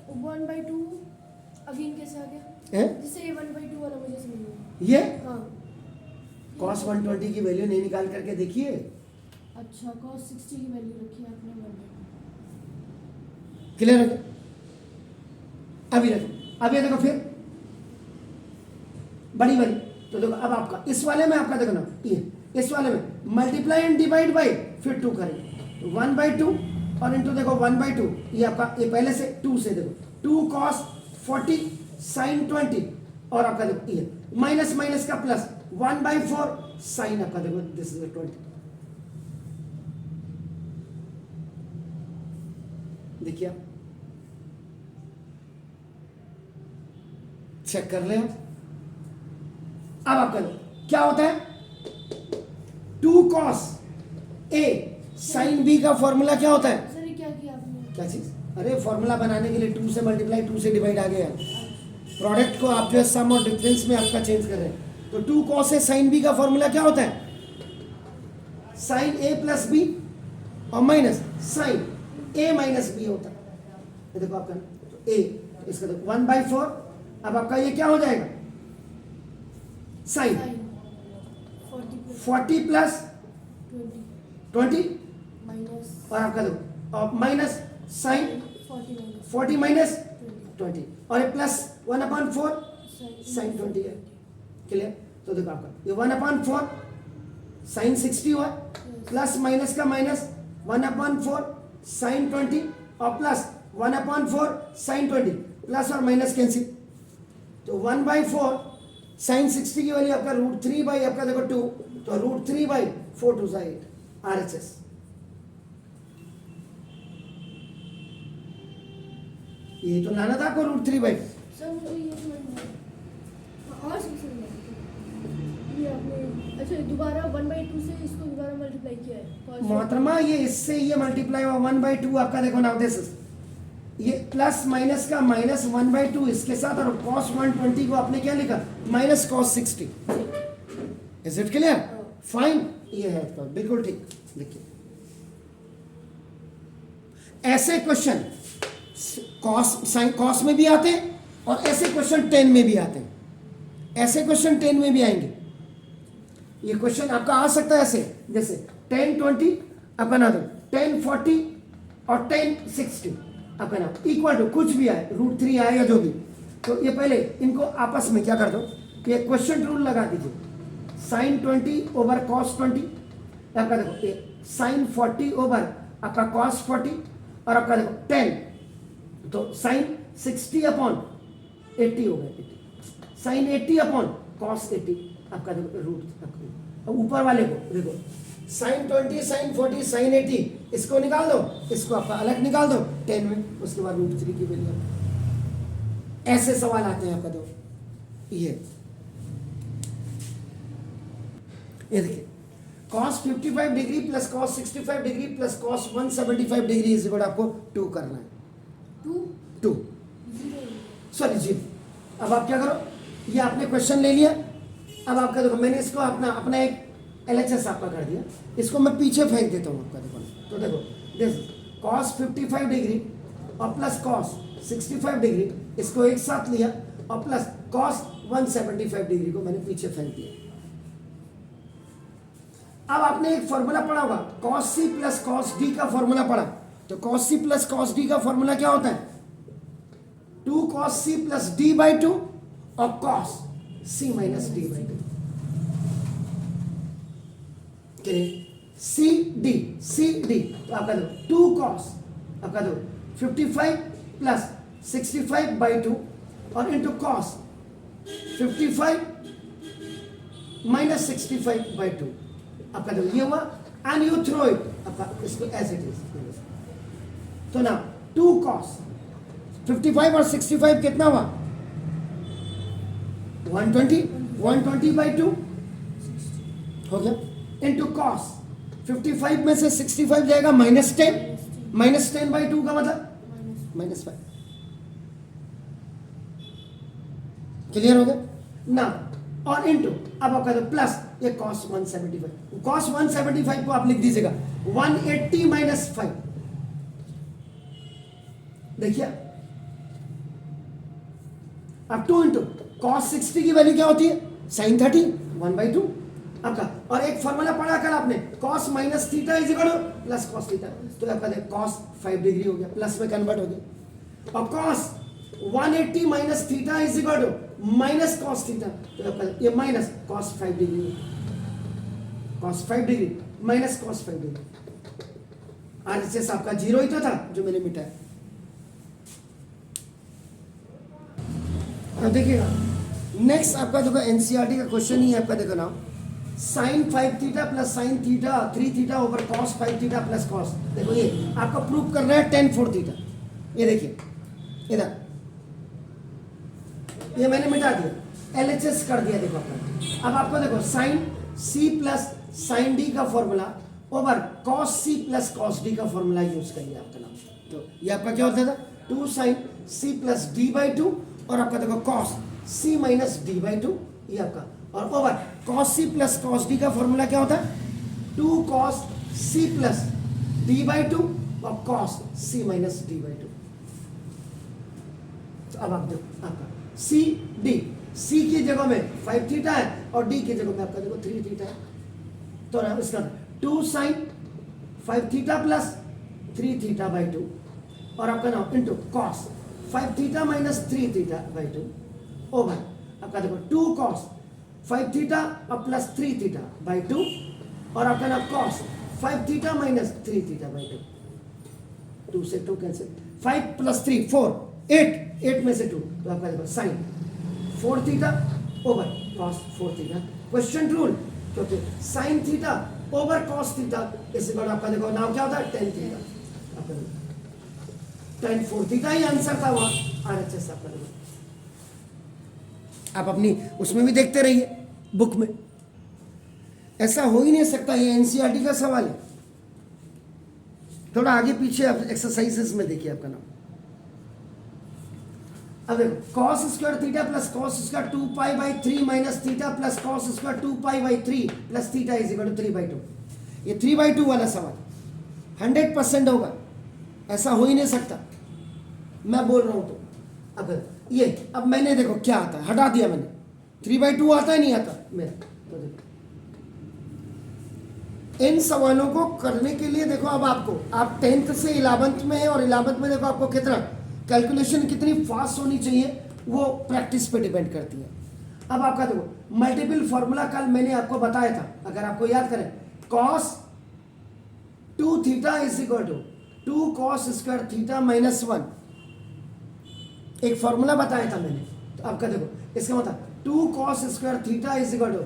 अगेन कैसे आ गया? है जैसे ये 1/2 वाला मुझे समझ में आया। ये हाँ cos 120 की वैल्यू नहीं निकाल करके देखिए। अच्छा, cos 60 की वैल्यू रखी है आपने 1/2। क्लियर है क्या? अभी देखो, अब ये देखो फिर बड़ी वाली, तो देखो अब आपका इस वाले में आपका देखो ना, ये इस वाले में मल्टीप्लाई एंड डिवाइड बाई फिर 2 करेंगे, तो 1/2 और इंटू देखो 1/2, ये आपका ये पहले से 2 से देखो 2 cos 40 sin 20 और आपका देखो ये माइनस माइनस का प्लस 1/4 sin आपका देखो दिस इज 20। देखिए चेक कर ले आप। अब आप करो क्या होता है 2 cos a sin b का फॉर्मूला क्या होता है? सर ये क्या किया आपने? क्या चीज? अरे फॉर्मूला बनाने के लिए 2 से मल्टीप्लाई 2 से डिवाइड आ गया। प्रोडक्ट को आप जो सम और डिफरेंस में आपका चेंज कर रहे हैं, तो 2 cos a sin b का फॉर्मूला क्या होता है? sin a प्लस b और minus sin a minus b होता है। ये देखो आपका तो a, इसका देखो 1/4, अब आपका ये क्या हो जाएगा sin 40 प्लस 20 माइनस और आपका देखो और माइनस sin 40 माइनस 20 और ये प्लस 1/4 sin 20 है। क्लियर? तो देखो आपका ये 1/4 sin 60 हुआ, प्लस माइनस का माइनस 1/4 sin 20 और प्लस 1/4 sin 20, प्लस और माइनस कैंसिल, तो 1/4 sin 60 की वैल्यू आपका √3 बाई आपका देखो 2, तो √3 बाई 4 2 8 RHS। ये तो लाना था आपको √3 बाई। सर मुझे ये समझ में आया। और समझ में आया। ये आपने अच्छा दोबारा 1/2 से इसको दोबारा मल्टीप्लाई किया है। मोहतरमा ये इससे ये मल्टीप्लाई हुआ 1/2 आपका देखो ना, दिस ये प्लस माइनस का माइनस 1/2 इसके साथ और cos 120 को आपने क्या लिखा minus cos 60। Is it clear? Fine, ये है तो बिल्कुल ठीक। देखिए ऐसे क्वेश्चन कॉस में भी आते हैं और ऐसे क्वेश्चन 10 में भी आते हैं। ऐसे क्वेश्चन 10 में भी आएंगे। ये क्वेश्चन आपका आ सकता है ऐसे, जैसे 10 20 आपका ना दो 10 40 और 10 60 आपका ना इक्वल टू कुछ भी आए, √3 आए या जो भी, तो ये पहले इनको आपस में क्या कर दो, ये क्वेश्चन रूल लगा दीजिए, sin 20 ओवर cos 20, आपका देखो ये sin 40 ओवर आपका cos 40 और आपका देखो 10, तो sin 60 अपॉन 80 हो गया 80, sin 80 अपॉन cos 80 आपका देखो रूट। ऊपर वाले को देखो sin 20 sin 40 sin 80 इसको निकाल दो, इसको आपका अलग निकाल दो 10 में, उसके बाद √3 की वैल्यू। ऐसे सवाल आते हैं आपका दो। ये देखिए cos 55 degree plus cos 65 degree plus cos 175 degree is equal आपको 2 करना है। 2 सॉरी 0। अब आप क्या करो, ये आपने क्वेश्चन ले लिया, अब आपका देखो मैंने इसको अपना एक LHS आपका कर दिया, इसको मैं पीछे फेंक देता हूँ आपका देखो, तो देखो दिस cos 55 डिग्री और प्लस cos 65 डिग्री इसको एक साथ लिया और प्लस cos 175 डिग्री को मैंने पीछे फेंक दिया। अब आपने एक फॉर्मूला पढ़ा होगा cos C plus cos D का फॉर्मूला पढ़ा, तो cos C plus cos D का फॉर्मूला क्या होता है 2 cos C plus D by 2 और cos C minus D by 2। C D तो आपका दो 2 cos आपका दो 55 प्लस 65 बाई 2 और इंटू cos 55 माइनस 65 बाई 2 आपका दो ये हुआ, एंड यू थ्रो इट आपका इसको एज इट इज। तो ना 2 cos 55 और 65 कितना हुआ 120 बाई 2 हो गया, इंटू cos 55 में से 65 जाएगा -10 बाई 2 का मतलब -5। क्लियर हो गया ना? और इंटू अब आपका तो प्लस ये cos 175 को आप लिख दीजिएगा 180 माइनस 5। देखिए अब 2 इंटू कॉस 60 की वैल्यू क्या होती है, साइन 30, 1/2 आपका। और एक फॉर्मूला पढ़ा कल आपने, cos minus theta is equal two plus cos theta, तो आपका कॉस 5 डिग्री हो गया, प्लस में कन्वर्ट हो गया। और cos 180 minus theta is equal to minus cos theta, तो आपका ये minus cos 5 degree, cos 5 degree minus cos 5 degree. RHS आपका 0 ही तो था जो मैंने मिटाया। अब देखिएगा नेक्स्ट आपका जो एनसीईआरटी का क्वेश्चन ही है आपका, देखो ना, sine 5 theta plus sine theta 3 theta over cos 5 theta plus cos. देखो ये आपका प्रूफ करना है tan 4 थीटा। ये देखिए इधर ये मैंने मिटा दिया, एलएचएस कर दिया। देखो आपका, अब आपको देखो sine C plus sine D का formula over cos C plus cos D का फॉर्मूला यूज करिए आपका नाम। तो ये आपका क्या होता था, 2 sine C plus D by 2 और आपका देखो cos C minus D by 2, ये आपका। और over cos C plus cos D का फॉर्मूला क्या होता है, 2 cos C plus D by 2 और cos C minus D by 2। तो अब आप देखो आपका सी डी, सी की जगह में 5 थीटा है और डी की जगह में आपका देखो 3 थीटा है। तो ना इसका 2 sine 5 theta plus 3 theta by 2 और आपका नाम into cos 5 theta minus 3 theta by 2 over आपका देखो 2 कॉस 5 थीटा और प्लस 3 थीटा बाई 2 और आपका नाम cos 5 theta minus 3 theta by 2। 2 से 2 कैंसिल, 5 प्लस 3 4, 8 में से 2, तो आपका देखो sine 4 theta over cos 4 theta. Question rule, क्योंकि sine theta over cos theta इस बार आपका देखो नाम क्या होता है, tan थीटा। आपका tan 4 थीटा ही आंसर था वहां आरएचएस आपका देखो। आप अपनी उसमें भी देखते रहिए बुक में, ऐसा हो ही नहीं सकता, ये एनसीईआरटी का सवाल है। थोड़ा आगे पीछे आप एक्सरसाइजेस में देखिए आपका नाम। अब देखो cos square theta plus cos square 2 pi by 3 minus theta plus cos square 2 pi by 3 plus theta is equal to 3/2। ये 3/2 वाला सवाल 100% होगा, ऐसा हो ही नहीं सकता, मैं बोल रहा हूं। तो अब ये अब मैंने देखो क्या आता है, हटा दिया मैंने, 3/2 आता है नहीं आता मेरा। तो देखो इन सवालों को करने के लिए देखो, अब आपको आप 10th से 11th में है और 11th में देखो आपको कितना कैलकुलेशन कितनी फास्ट होनी चाहिए वो प्रैक्टिस पे डिपेंड करती है। अब आपका देखो मल्टीपल फॉर्मूला कल मैंने आपको बताया था, अगर आपको याद करें, cos 2 theta is equal to 2 cos square theta minus 1, एक फॉर्मूला बताया था मैंने। तो आपका देखो इसका मतलब 2 cos square theta is equal to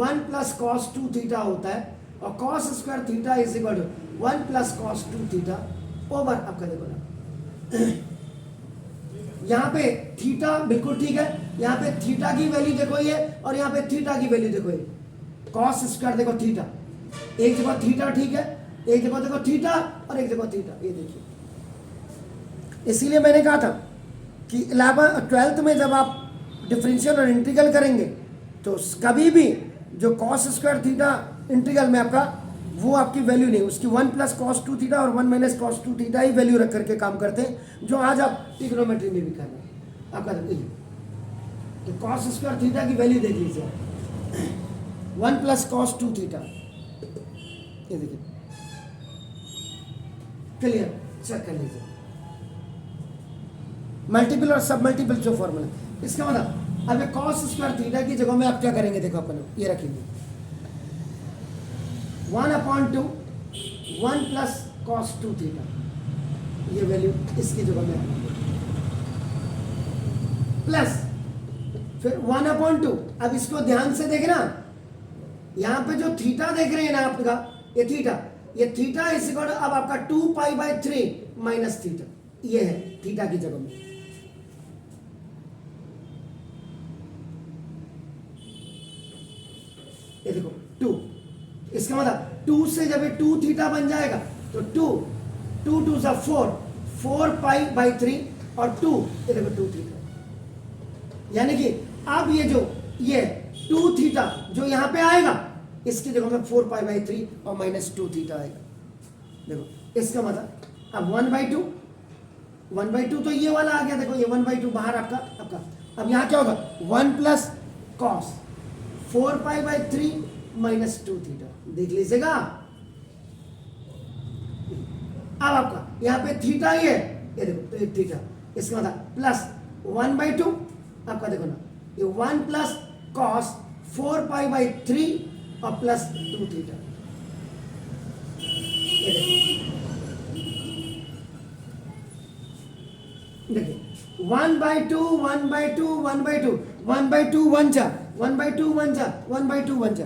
1 plus cos 2 theta होता है और cos square theta is equal to 1 plus cos 2 theta over आपका देखो ना, यहाँ पे थीटा बिल्कुल ठीक है, यहाँ पे थीटा की वैल्यू देखो ये और यहाँ पे थीटा की वैल्यू देखो ये, कॉस स्क्वायर देखो थीटा, एक जगह थीटा ठीक है, एक जगह देखो थीटा और एक जगह थीटा, ये देखिए। इसीलिए मैंने कहा था कि 12th में जब आप डिफरेंशियल और इंटीग्रल करेंगे तो कभी भी जो कॉस स्क्वायर थीटा इंटीग्रल में आपका वो आपकी वैल्यू नहीं, उसकी 1 प्लस कॉस 2 थीटा और 1 माइनस कॉस 2 थीटा ही वैल्यू रख करके काम करते हैं, जो आज आप ट्रिग्नोमेट्री में भी कर रहे हैं। आपका तो कॉस स्क्वायर थीटा की वैल्यू देख लीजिए, 1 प्लस कॉस 2 थीटा, ये देखिए क्लियर, चेक कर लीजिए। मल्टीपल और सब मल्टीपल जो फॉर्मूला, इसका मतलब अब कॉस स्क्वायर थीटा की जगह में आप क्या करेंगे, देखो अपन ये रखेंगे 1/2 1 प्लस कॉस 2 थीटा, ये वैल्यू इसकी जगह में प्लस फिर 1/2। अब इसको ध्यान से देखना, यहां पे जो थीटा देख रहे हैं ना आपका, ये थीटा इस अब आपका 2 पाई बाई 3 माइनस थीटा, ये है थीटा की जगह में। ये देखो 2, इसका मतलब 2 से जब ये 2 थीटा बन जाएगा तो 2 2 सा 4 पाई बाई 3 और 2, ये देखो 2 थीटा, यानी कि अब ये 2 थीटा जो यहां पे आएगा इसकी जगह में 4 पाई बाई 3 और माइनस 2 थीटा आएगा। देखो इसका मतलब अब 1/2 तो ये वाला आ गया, देखो ये 1/2 बाहर आपका अब यहाँ क्या होगा 1 प्लस कॉस 4π/3 माइनस 2 थीटा, देख लीजिएगा। अब आपका यहाँ पे थीटा ही है, ये देखो, तो ये थीटा, इसका मतलब प्लस 1/2 आपका देखो ना, ये 1 प्लस कॉस 4π/3 और प्लस 2 थीटा, ये देखिए 1/2 1/2 1/2 1/2 1 जा 1/2 1 जा 1/2 1 जा,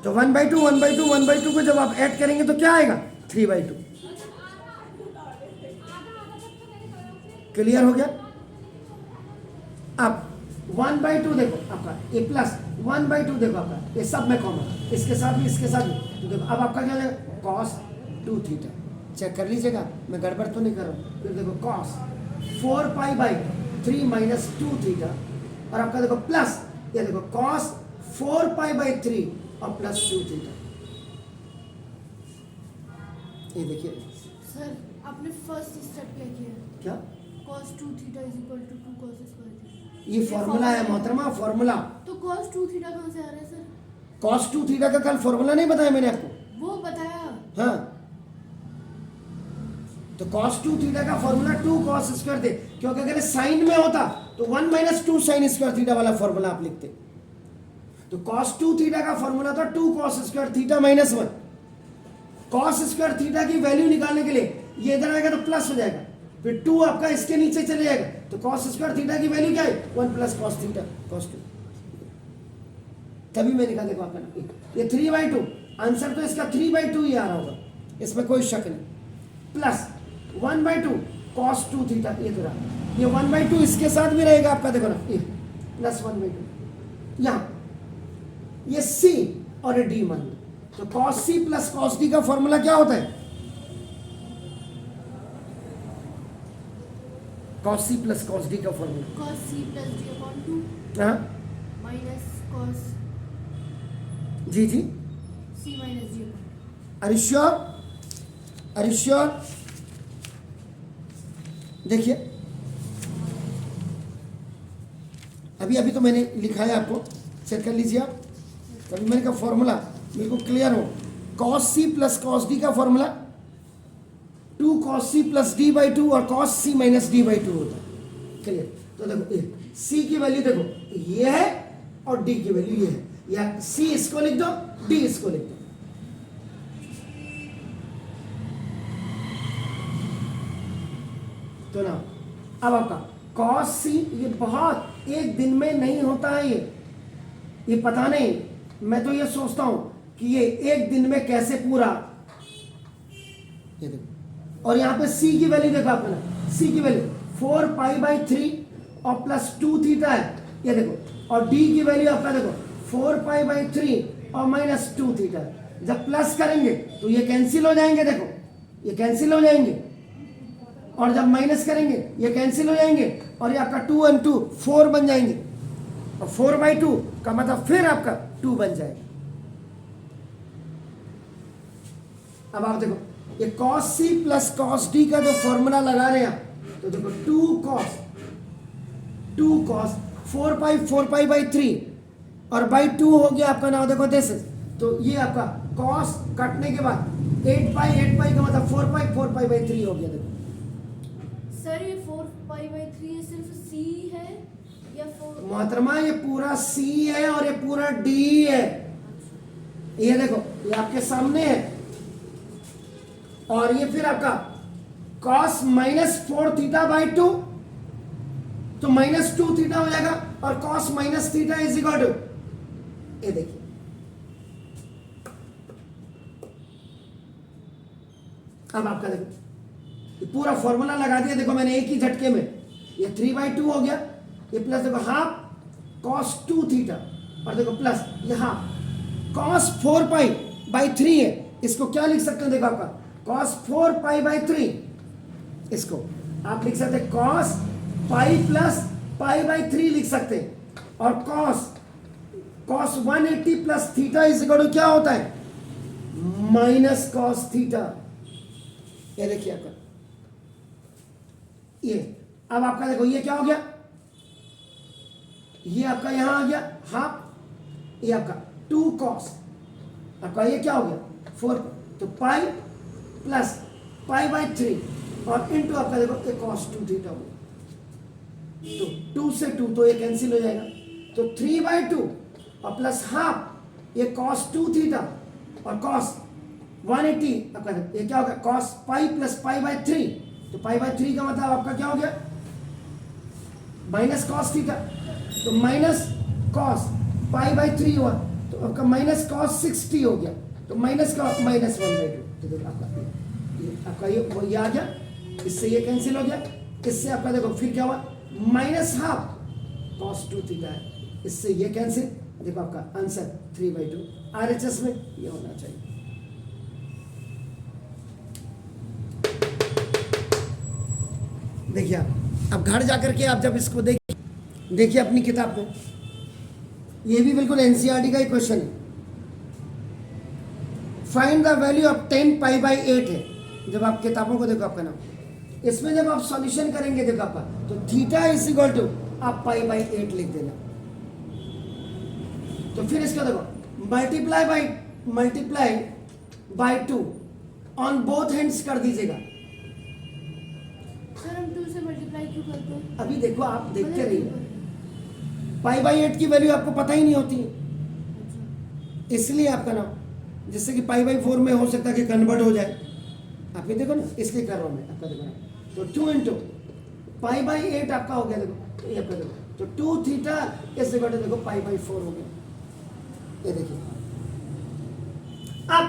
तो 1/2 1/2 1/2 को जब आप ऐड करेंगे तो क्या आएगा 3/2। क्लियर हो गया। अब 1/2 देखो आपका ये प्लस 1/2 देखो आपका ये सब में कॉमन, इसके साथ भी इसके साथ भी, तो देखो अब आपका क्या जाएगा cos 2 थीटा, चेक कर लीजिएगा मैं गड़बड़ तो नहीं कर रहा हूँ। फिर देखो cos 4π/3 माइनस 2 थीटा, और आपका देखो प्लस ये देखो cos 4π/3 और प्लस 2 थीटा, ये देखिए। सर आपने फर्स्ट स्टेप क्या किया? क्या cos 2 theta is equal to 2 cos square theta, ये फॉर्मूला है मोहतरमा, फॉर्मूला। तो cos 2 थीटा कहाँ से आ रहा है सर? cos 2 थीटा का कल फॉर्मूला नहीं बताया मैंने आपको? वो बताया। हाँ, तो cos 2 थीटा का फॉर्मूला 2 cos स्क्वायर थे, क्योंकि अगर साइन में होता तो 1 माइनस 2 साइन स्क्वायर थीटा वाला फॉर्मूला आप लिखते। तो cos 2 थीटा का फॉर्मूला था 2 cos square theta minus 1। cos square theta की वैल्यू निकालने के लिए ये इधर आएगा तो प्लस हो जाएगा, फिर 2 आपका इसके नीचे चले जाएगा, तो cos स्क्वायर थीटा की वैल्यू क्या है 1 प्लस cos थीटा cos 2, तभी मैं निकाल देखो आपका ना ये 3/2, आंसर तो इसका 3/2 ही आ रहा होगा, इसमें कोई शक नहीं। प्लस 1/2 cos 2 थीटा, ये तो रहा, ये 1/2 इसके साथ भी रहेगा आपका देखो ना, ये प्लस 1/2 यहाँ, ये c और ये d मान लो, तो cos c plus cos d का फॉर्मूला क्या होता है? cos c plus cos d का formula cos c plus d upon 2 हाँ माइनस cos जी जी, c minus d upon, are you sure? Are you sure? देखिए अभी अभी तो मैंने लिखा है, आपको चेक कर लीजिए आप, तभी मैंने कहा फॉर्मूला बिल्कुल क्लियर हो। cos c plus cos d का formula 2 cos c plus d/2 और cos c माइनस d/2 होता है। क्लियर? तो देखो ये c की वैल्यू देखो ये है और d की वैल्यू ये है, या c इसको लिख दो d इसको लिख दो। तो ना अब आपका cos c ये बहुत एक दिन में नहीं होता है, ये पता नहीं, मैं तो ये सोचता हूं कि ये एक दिन में कैसे पूरा, ये देखो, और यहाँ पे c की वैल्यू देखो आपको ना, c की वैल्यू 4π/3 और प्लस 2 थीटा है, ये देखो, और d की वैल्यू आपका देखो 4π/3 और माइनस 2 थीटा। जब प्लस करेंगे तो ये कैंसिल हो जाएंगे, देखो ये कैंसिल हो जाएंगे, और जब माइनस करेंगे ये कैंसिल हो जाएंगे, और ये आपका 2 और 2 4 बन जाएंगे, और 4/2 का मतलब फिर आपका 2 बन जाएगा। अब आप देखो ये cos c plus cos d का जो फॉर्मूला लगा रहे हैं, तो देखो 2 cos 4π/3 और बाई 2 हो गया आपका नाम, देखो दिस इज, तो ये आपका cos कटने के बाद 8π का मतलब 4π/3 हो गया। देखो सर ये 4π/3 ये सिर्फ c है या 4? मोहतरमा ये पूरा c है और ये पूरा d है, ये देखो ये आपके सामने है, और ये फिर आपका cos -4 थीटा/2, तो -2 थीटा हो जाएगा, और cos -theta is equal to, ये देखिए अब आपका देखो ये पूरा फॉर्मूला लगा दिया, देखो मैंने एक ही झटके में, ये 3/2 हो गया, ये प्लस देखो हाफ cos 2 थीटा, और देखो प्लस यहाँ cos 4π/3 है, इसको क्या लिख सकते हैं, देखो आपका cos 4π/3, इसको आप लिख सकते हैं cos पाई प्लस π/3 लिख सकते हैं, और cos 180 plus theta is equal to क्या होता है माइनस cos थीटा। ये देखिए आपका ये, अब आपका देखो ये क्या हो गया ये आपका यहाँ आ गया हाफ, ये आपका 2 cos, आपका ये क्या हो गया 4, तो पाई प्लस पाई बाई 3 और इंटू आपका देखो ये cos 2 थीटा हो गया, तो 2 से 2 तो ये कैंसिल हो जाएगा, तो 3/2 और प्लस हाफ ये cos 2 थीटा और cos 180 आपका ये क्या होगा cos pi plus pi by 3, तो पाई बाई 3 का मतलब आपका क्या हो गया माइनस cos थीटा, तो माइनस cos पाई बाई 3 हुआ, तो आपका माइनस cos 60 हो गया, तो माइनस का माइनस 1/2, तो देखो आपका ये आ गया, इससे ये कैंसिल हो गया, इससे आपका देखो फिर क्या हुआ माइनस हाफ cos 2 थीटा है, इससे ये कैंसिल, देखो आपका आंसर 3/2 RHS में ये होना चाहिए। देखिए अब घर जाकर के आप जब इसको देखिए अपनी किताब में, ये भी बिल्कुल एनसीईआरटी का ही क्वेश्चन है, find the value of 10 pi by 8 है, जब आप किताबों को देखो आपका नाम, इसमें जब आप सॉल्यूशन करेंगे देखो आपका, तो थीटा इज इक्वल टू आप पाई बाई 8 लिख देना, तो फिर इसका देखो multiply by 2 on both hands कर दीजिएगा। सर हम 2 से मल्टीप्लाई क्यों करते हैं? अभी देखो आप देखते रहिए, पाई बाई 8 की वैल्यू आपको पता ही नहीं होती है, इसलिए आपका नाम, जिससे कि पाई बाई 4 में हो सकता है कि कन्वर्ट हो जाए, आप ये देखो ना, इसलिए कर रहा हूँ मैं आपका, देखो ना, तो 2 इंटू पाई बाई 8 आपका हो गया, देखो तो ये आपका देखो, तो 2 थीटा इससे घटे देखो पाई बाई 4 हो गया, ये देखिए। अब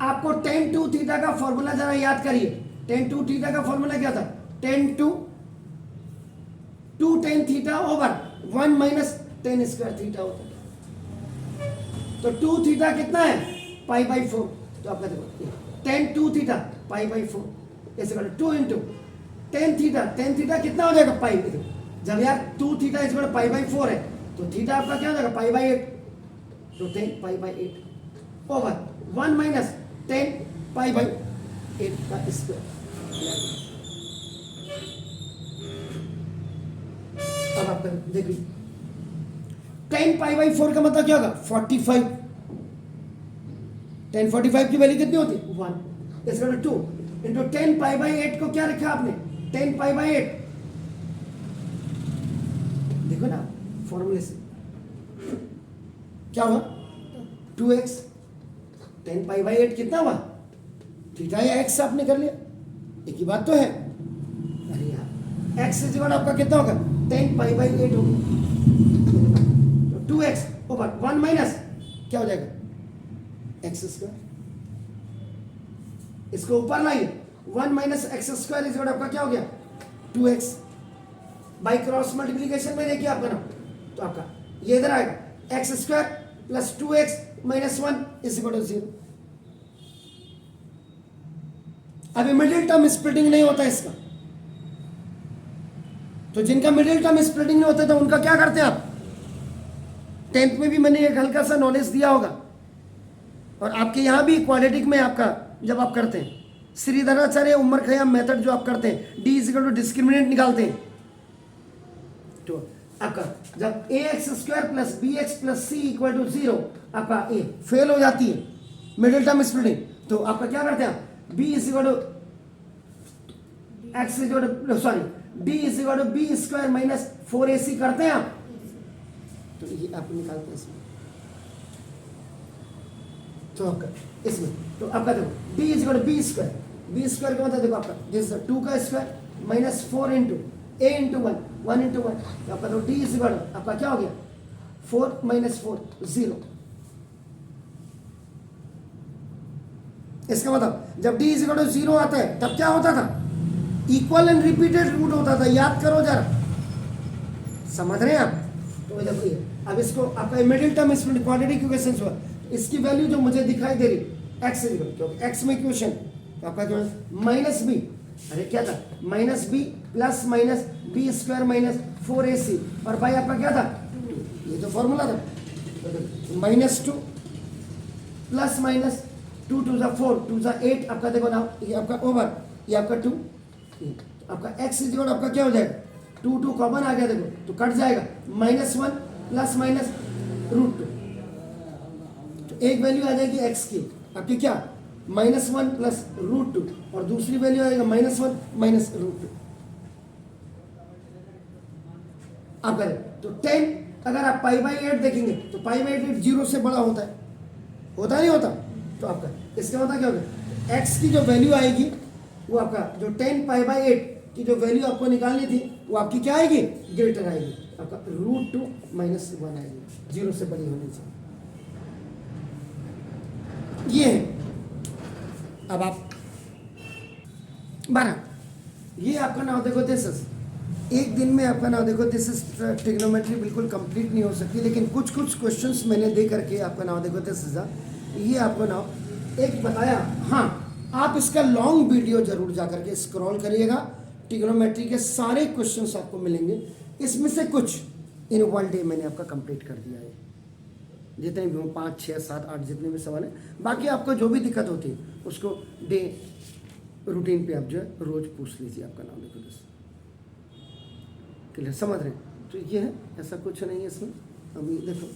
आपको tan 2 थीटा का फॉर्मूला जरा याद करिए, tan 2 थीटा का फॉर्मूला क्या था, tan 2 tan theta over 1 minus tan square theta होता है, तो 2 थीटा कितना है पाई बाई 4, तो आपका देखो tan 2 थीटा पाई बाई 4, ऐसे करो 2 इंटू tan थीटा कितना हो जाएगा पाई, देखो जब यार 2 थीटा इस पाई बाई 4 है, तो थीटा आपका क्या हो जाएगा पाई बाई 8, तो 10 pi by 8 over 1 minus 10 pi by 8 का स्क्वायर। अब आप देखिए 10 पाई बाई 4 का मतलब क्या होगा 45, 10 45 की वैल्यू कितनी होती है 1, इसका 2 इंटू 10 पाई बाई 8 को क्या रखा आपने 10 पाई बाई 8, देखो ना फॉर्मूले से क्या हुआ 2x, 10 पाई बाई 8 कितना हुआ थीटा या x आपने कर लिया, एक ही बात तो है, अरे यार x इज इक्वल आपका कितना होगा 10 पाई बाई 8 होगा, तो 2x ओवर 1 माइनस क्या हो जाएगा x स्क्वायर, इसको ऊपर लाइए 1 माइनस एक्स स्क्वायर इज आपका क्या हो गया 2x, बाई क्रॉस मल्टीप्लीकेशन में देखिए आपका नाम, तो आपका ये इधर आएगा x square plus 2x minus 1 is equal to 0। अभी मिडिल टर्म स्प्लिटिंग नहीं होता इसका, तो जिनका मिडिल टर्म स्प्लिटिंग नहीं होता तो उनका क्या करते हैं आप, 10th में भी मैंने एक हल्का सा नॉलेज दिया होगा, और आपके यहां भी क्वाड्रेटिक में आपका जब आप करते हैं श्रीधराचार्य उमर खयाम मेथड जो आप करते हैं, D is equal to discriminant निकालते हैं, तो आपका जब A X square plus B X plus C equal to 0 आपका ए फेल हो जाती है मिडिल टर्म स्प्लिटिंग, तो आपका क्या करते हैं आप B is equal to x is equal to sorry D is equal to B square minus 4ac करते हैं आप, तो ये आप निकालते हैं इसमें, तो आपका इसमें तो आपका देखो D is equal to B square का मतलब देखो आपका दिस 2 का square minus 4 into a into 1 into 1, तो आपका तो d इज इक्वल आपका क्या हो गया 4 माइनस 4 0, इसका मतलब जब d इज इक्वल टू 0 आता है तब क्या होता था इक्वल एंड रिपीटेड रूट होता था, याद करो जरा, समझ रहे हैं आप, तो देखो ये अब इसको आपका middle term split quadratic equation हुआ, इसकी वैल्यू जो मुझे दिखाई दे रही x इज इक्वल क्योंकि x में इक्वेशन आपका क्या माइनस बी, अरे क्या था minus B plus minus B square minus 4ac और भाई आपका क्या था 2, ये तो फॉर्मूला था माइनस 2 प्लस माइनस 2 2 जा 4 2 जा 8 आपका देखो ना ये आपका ओवर ये आपका 2, आपका x इज इक्वल आपका क्या हो जाएगा 2 कॉमन आ गया देखो, तो कट जाएगा, -1 प्लस माइनस √2, तो एक वैल्यू आ जाएगी x की आपकी क्या, -1 प्लस √2, और दूसरी वैल्यू आएगा -1 माइनस √2। आप करें तो 10, अगर आप π/8 देखेंगे तो π/8 0 से बड़ा होता नहीं होता, तो आपका इसका मतलब क्या होगा, x की जो वैल्यू आएगी वो आपका जो 10 π/8 की जो वैल्यू आपको निकालनी थी वो आपकी क्या आएगी, ग्रेटर आएगी, आपका √2 माइनस 1 आएगी, 0 से बड़ी होनी चाहिए। ये है। अब आप 12, ये आपका नाम देखो, दिस इज एक दिन में आपका नाम देखो, दिस इज ट्रिग्नोमेट्री बिल्कुल कंप्लीट नहीं हो सकती, लेकिन कुछ क्वेश्चंस मैंने दे करके आपका नाम देखो, दिस इज ये आपको नाम एक बताया। हाँ, आप इसका लॉन्ग वीडियो जरूर जा करके स्क्रॉल करिएगा, ट्रिग्नोमेट्री के सारे क्वेश्चंस आपको मिलेंगे, इसमें से कुछ इन 1 डे मैंने आपका कंप्लीट कर दिया है, जितने भी हों 5, 6, 7, 8 जितने भी सवाल हैं। बाकी आपको जो भी दिक्कत होती है उसको डे रूटीन पे आप जो है रोज पूछ लीजिए, आपका नाम देखो, बस क्लियर, समझ रहे हैं? तो ये है, ऐसा कुछ नहीं है इसमें। अभी देखो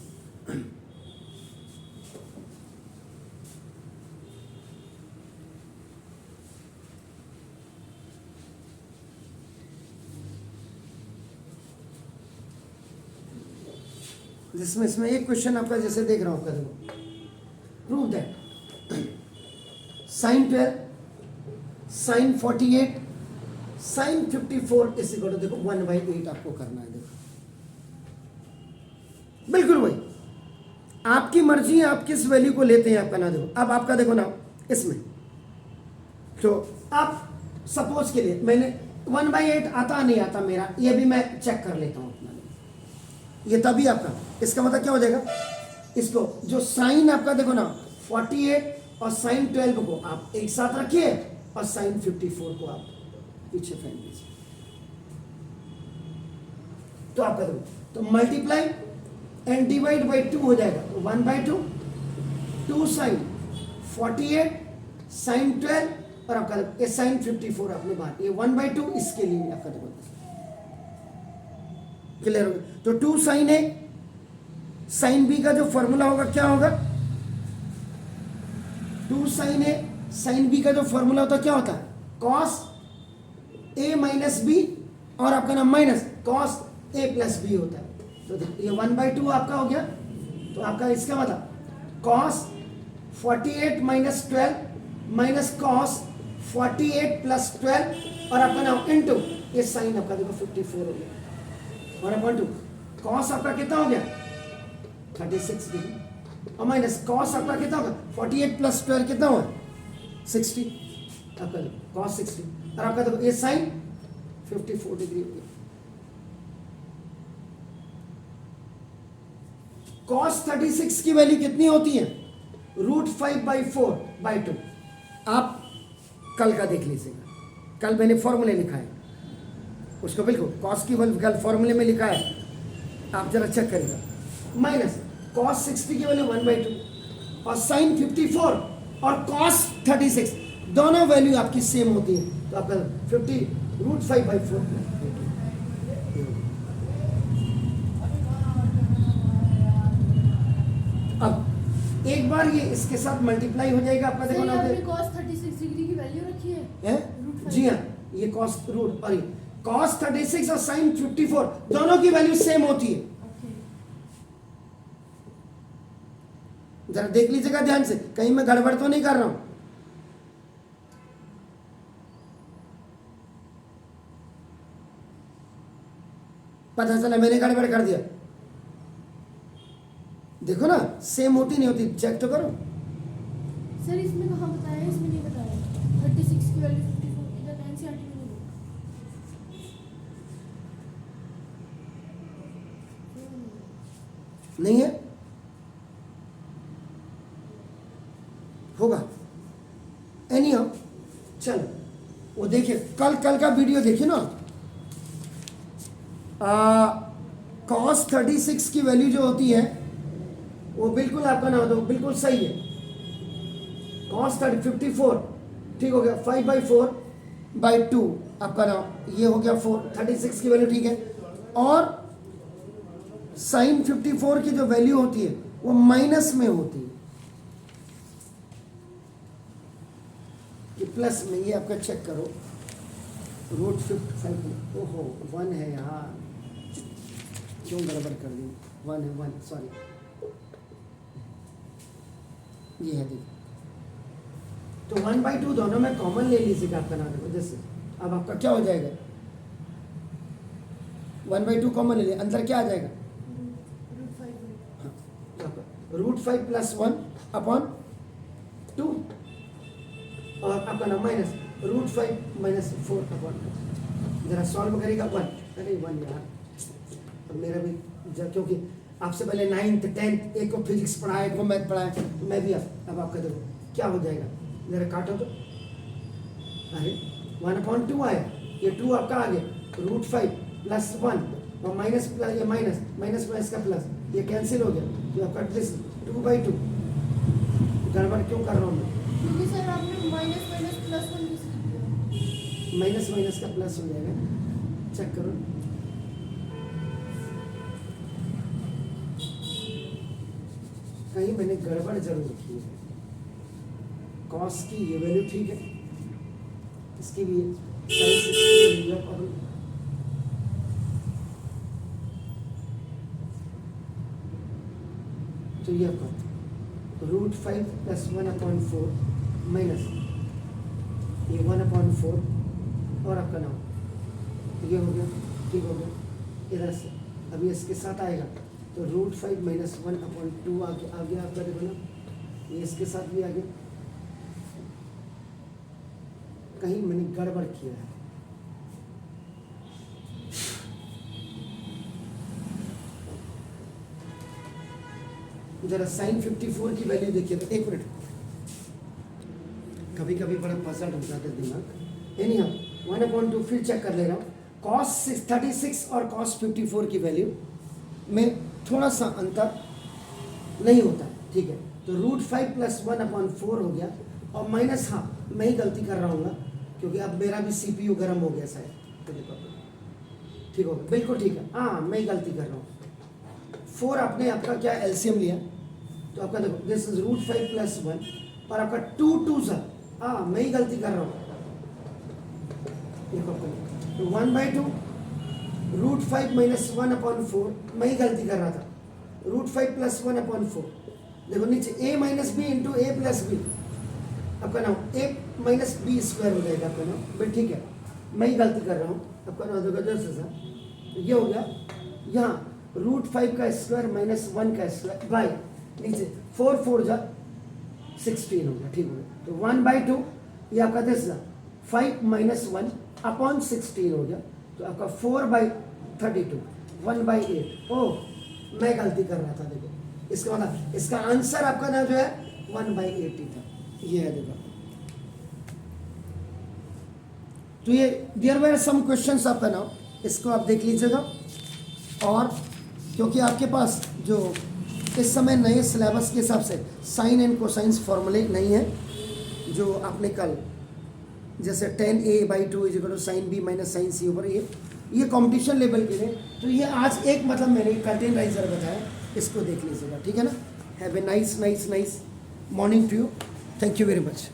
जिसमें इसमें एक क्वेश्चन आपका जैसे देख रहा हूँ, आपका देखो, prove that sin 12 sin 48 sin 54 इस इक्वल टू देखो 1/8 आपको करना है। देखो बिल्कुल वही, आपकी मर्जी है, आप किस वैल्यू को लेते हैं, आपका ना देखो। अब आपका देखो ना इसमें, तो आप सपोज के लिए मैंने 1/8 आता नहीं आता मेरा, ये भी मैं चेक कर लेता हूँ अपना, ये तभी आपका, इसका मतलब क्या हो जाएगा, इसको जो साइन आपका देखो ना 48 और साइन 12 को आप एक साथ रखिए और साइन 54 को आप पीछे फेंक दीजिए, तो आपका देखो, तो मल्टीप्लाई एंड डिवाइड बाई 2 हो जाएगा, तो 1/2 2 साइन 48 साइन 12 और आपका ये साइन 54 अपने बाहर, ये 1/2 इसके लिए आपका देखो क्लियर हो गया। तो 2 साइन ए साइन बी का जो फॉर्मूला होगा क्या होगा, 2 साइन ए साइन बी का जो फॉर्मूला होता है क्या होता है, कॉस ए माइनस बी और आपका नाम minus cos A plus B होता है। तो ये 1/2 आपका हो गया, तो आपका इसका मतलब cos 48 minus 12 minus cos 48 plus 12 और आपका नाम इनटू ये साइन आपका देखो 54 हो गया, और अपॉन 2 कॉस आपका कितना हो गया 36 डिग्री, और माइनस कॉस आपका कितना होगा 48 प्लस 12 कितना हुआ 60, आपका कॉस 60, और आपका देखो ये साइन 54 डिग्री हो गया। कॉस 36 की वैल्यू कितनी होती है, √5/4/2। आप कल का देख लीजिएगा, कल मैंने फॉर्मूले लिखा है उसको, बिल्कुल कॉस की वैल्यू कल फॉर्मूले में लिखा है, आप जरा चेक करिएगा। माइनस कॉस 60 की वैल्यू 1/2 और साइन 54 और कॉस 36 दोनों वैल्यू आपकी सेम होती है, तो आपका 50 √5/4। अब एक बार ये इसके साथ मल्टीप्लाई हो जाएगा आपका, देखो ना cos 36 डिग्री की वैल्यू रखी है, जी हाँ, ये कॉस रूट और ये कॉस 36 और साइन 54 दोनों की वैल्यू सेम होती है। जरा देख लीजिएगा ध्यान से, कहीं मैं गड़बड़ तो नहीं कर रहा हूं। पता चला मैंने गड़बड़ कर दिया, देखो ना सेम होती नहीं होती, चेक तो करो। सर इसमें कहाँ बताया, इसमें नहीं बताया 36 की वैल्यू 54 इधर एनसीईआरटी में नहीं है, होगा एनी हो। चलो वो देखिए, कल का वीडियो देखिए ना, कॉस 36 की वैल्यू जो होती है वो बिल्कुल आपका ना हो, बिल्कुल सही है। कॉस 54 ठीक हो गया 5/4 बाई 2 आपका ना ये हो गया 4, 36 की वैल्यू ठीक है। और साइन 54 की जो वैल्यू होती है वो माइनस में होती है कि प्लस में। ये आपका चेक करो, रूट 55, ओहो 1 है यार, क्यों गड़बड़ कर दी, 1 है, 1 सॉरी, ये है देखो। तो 1/2 दोनों में कॉमन ले लीजिएगा आपका नाम देखो जैसे। अब आपका क्या हो जाएगा, 1/2 कॉमन ले लिया, अंदर क्या आ जाएगा, √5 + 1 अपॉन 2 और आपका नाम माइनस √5 - 4 अपॉन 2। जरा सॉल्व करेगा 1, अरे 1 यार, अब मेरा भी क्योंकि आपसे पहले 9th 10th एक को फिजिक्स पढ़ाया, एक को मैथ पढ़ाया, तो मैं भी अब आपका देखो क्या हो जाएगा, जरा काटो तो, अरे 1/2 आया, ये 2 आपका आ गया, √5 + 1 और माइनस ये माइनस का प्लस, ये कैंसिल हो गया, तो आपका दिस 2/2। गड़बड़ क्यों कर रहा हूँ मैं, क्योंकि सर आपने माइनस प्लस 1 किस किया, माइनस का प्लस हो जाएगा, चेक करो। कहीं मैंने गड़बड़ जरूर की है, कॉस की ये वैल्यू ठीक है, इसकी भी तो ये आपका √5 + 1/4 माइनस ये 1/4 और आपका नाम ये हो गया, ठीक हो गया। इधर से अभी इसके साथ आएगा तो √5 - 1/2 आ गया आपका, देखो ना ये इसके साथ भी आ गया, कहीं मैंने गड़बड़ किया है। जरा साइन 54 की वैल्यू देखिए तो, एक मिनट, कभी कभी बड़ा पजल हो जाता है दिमाग। एनी हाउ 1/2 फिर चेक कर ले रहा हूँ, cos 36 और cos 54 की वैल्यू में थोड़ा सा अंतर नहीं होता, ठीक है। तो √5 + 1/4 हो गया और माइनस, हाँ मैं ही गलती कर रहा हूँ क्योंकि अब मेरा भी CPU गर्म हो गया शायद, तो देखो ठीक हो गया, बिल्कुल ठीक है, हाँ मैं ही गलती कर रहा हूँ। 4 आपने आपका क्या एलसीएम लिया, तो आपका देखो दिस इज √5 + 1 और आपका 2 2s, हाँ मैं ही गलती कर रहा हूँ, देखो तो 1/2 √5 - 1/4 मैं ही गलती कर रहा था, √5 + 1/4 देखो नीचे a - b × a + b, आपका नाम a - b² हो जाएगा आपका नाम, बट ठीक है मैं ही गलती कर रहा हूँ, आपका नाम देखो जैसे ये हो गया, यहाँ √5 का स्क्वायर - 1 का स्क्वायर बाई नीचे 4 4 जा 16 हो गया, ठीक हो गया। तो 1/2 ये आपका दिस 5 - 1/16 हो गया, तो आपका 4/32 1/8। ओह मैं गलती कर रहा था, देखो इसका मतलब इसका आंसर आपका ना जो है 1/80 था, ये है देखो। तो ये देयर वर सम क्वेश्चंस आपका ना, इसको आप देख लीजिएगा। और क्योंकि आपके पास जो इस समय नए सिलेबस के हिसाब से साइन एंड कोसाइंस फॉर्मूले नहीं है, जो आपने कल जैसे 10a/2 = sin b - sin c/a, ये कंपटीशन लेवल के लिए, तो ये आज एक मतलब मैंने कंटेनराइजर बताया, इसको देख लीजिएगा, ठीक है ना। Have a nice morning to you, thank you very much.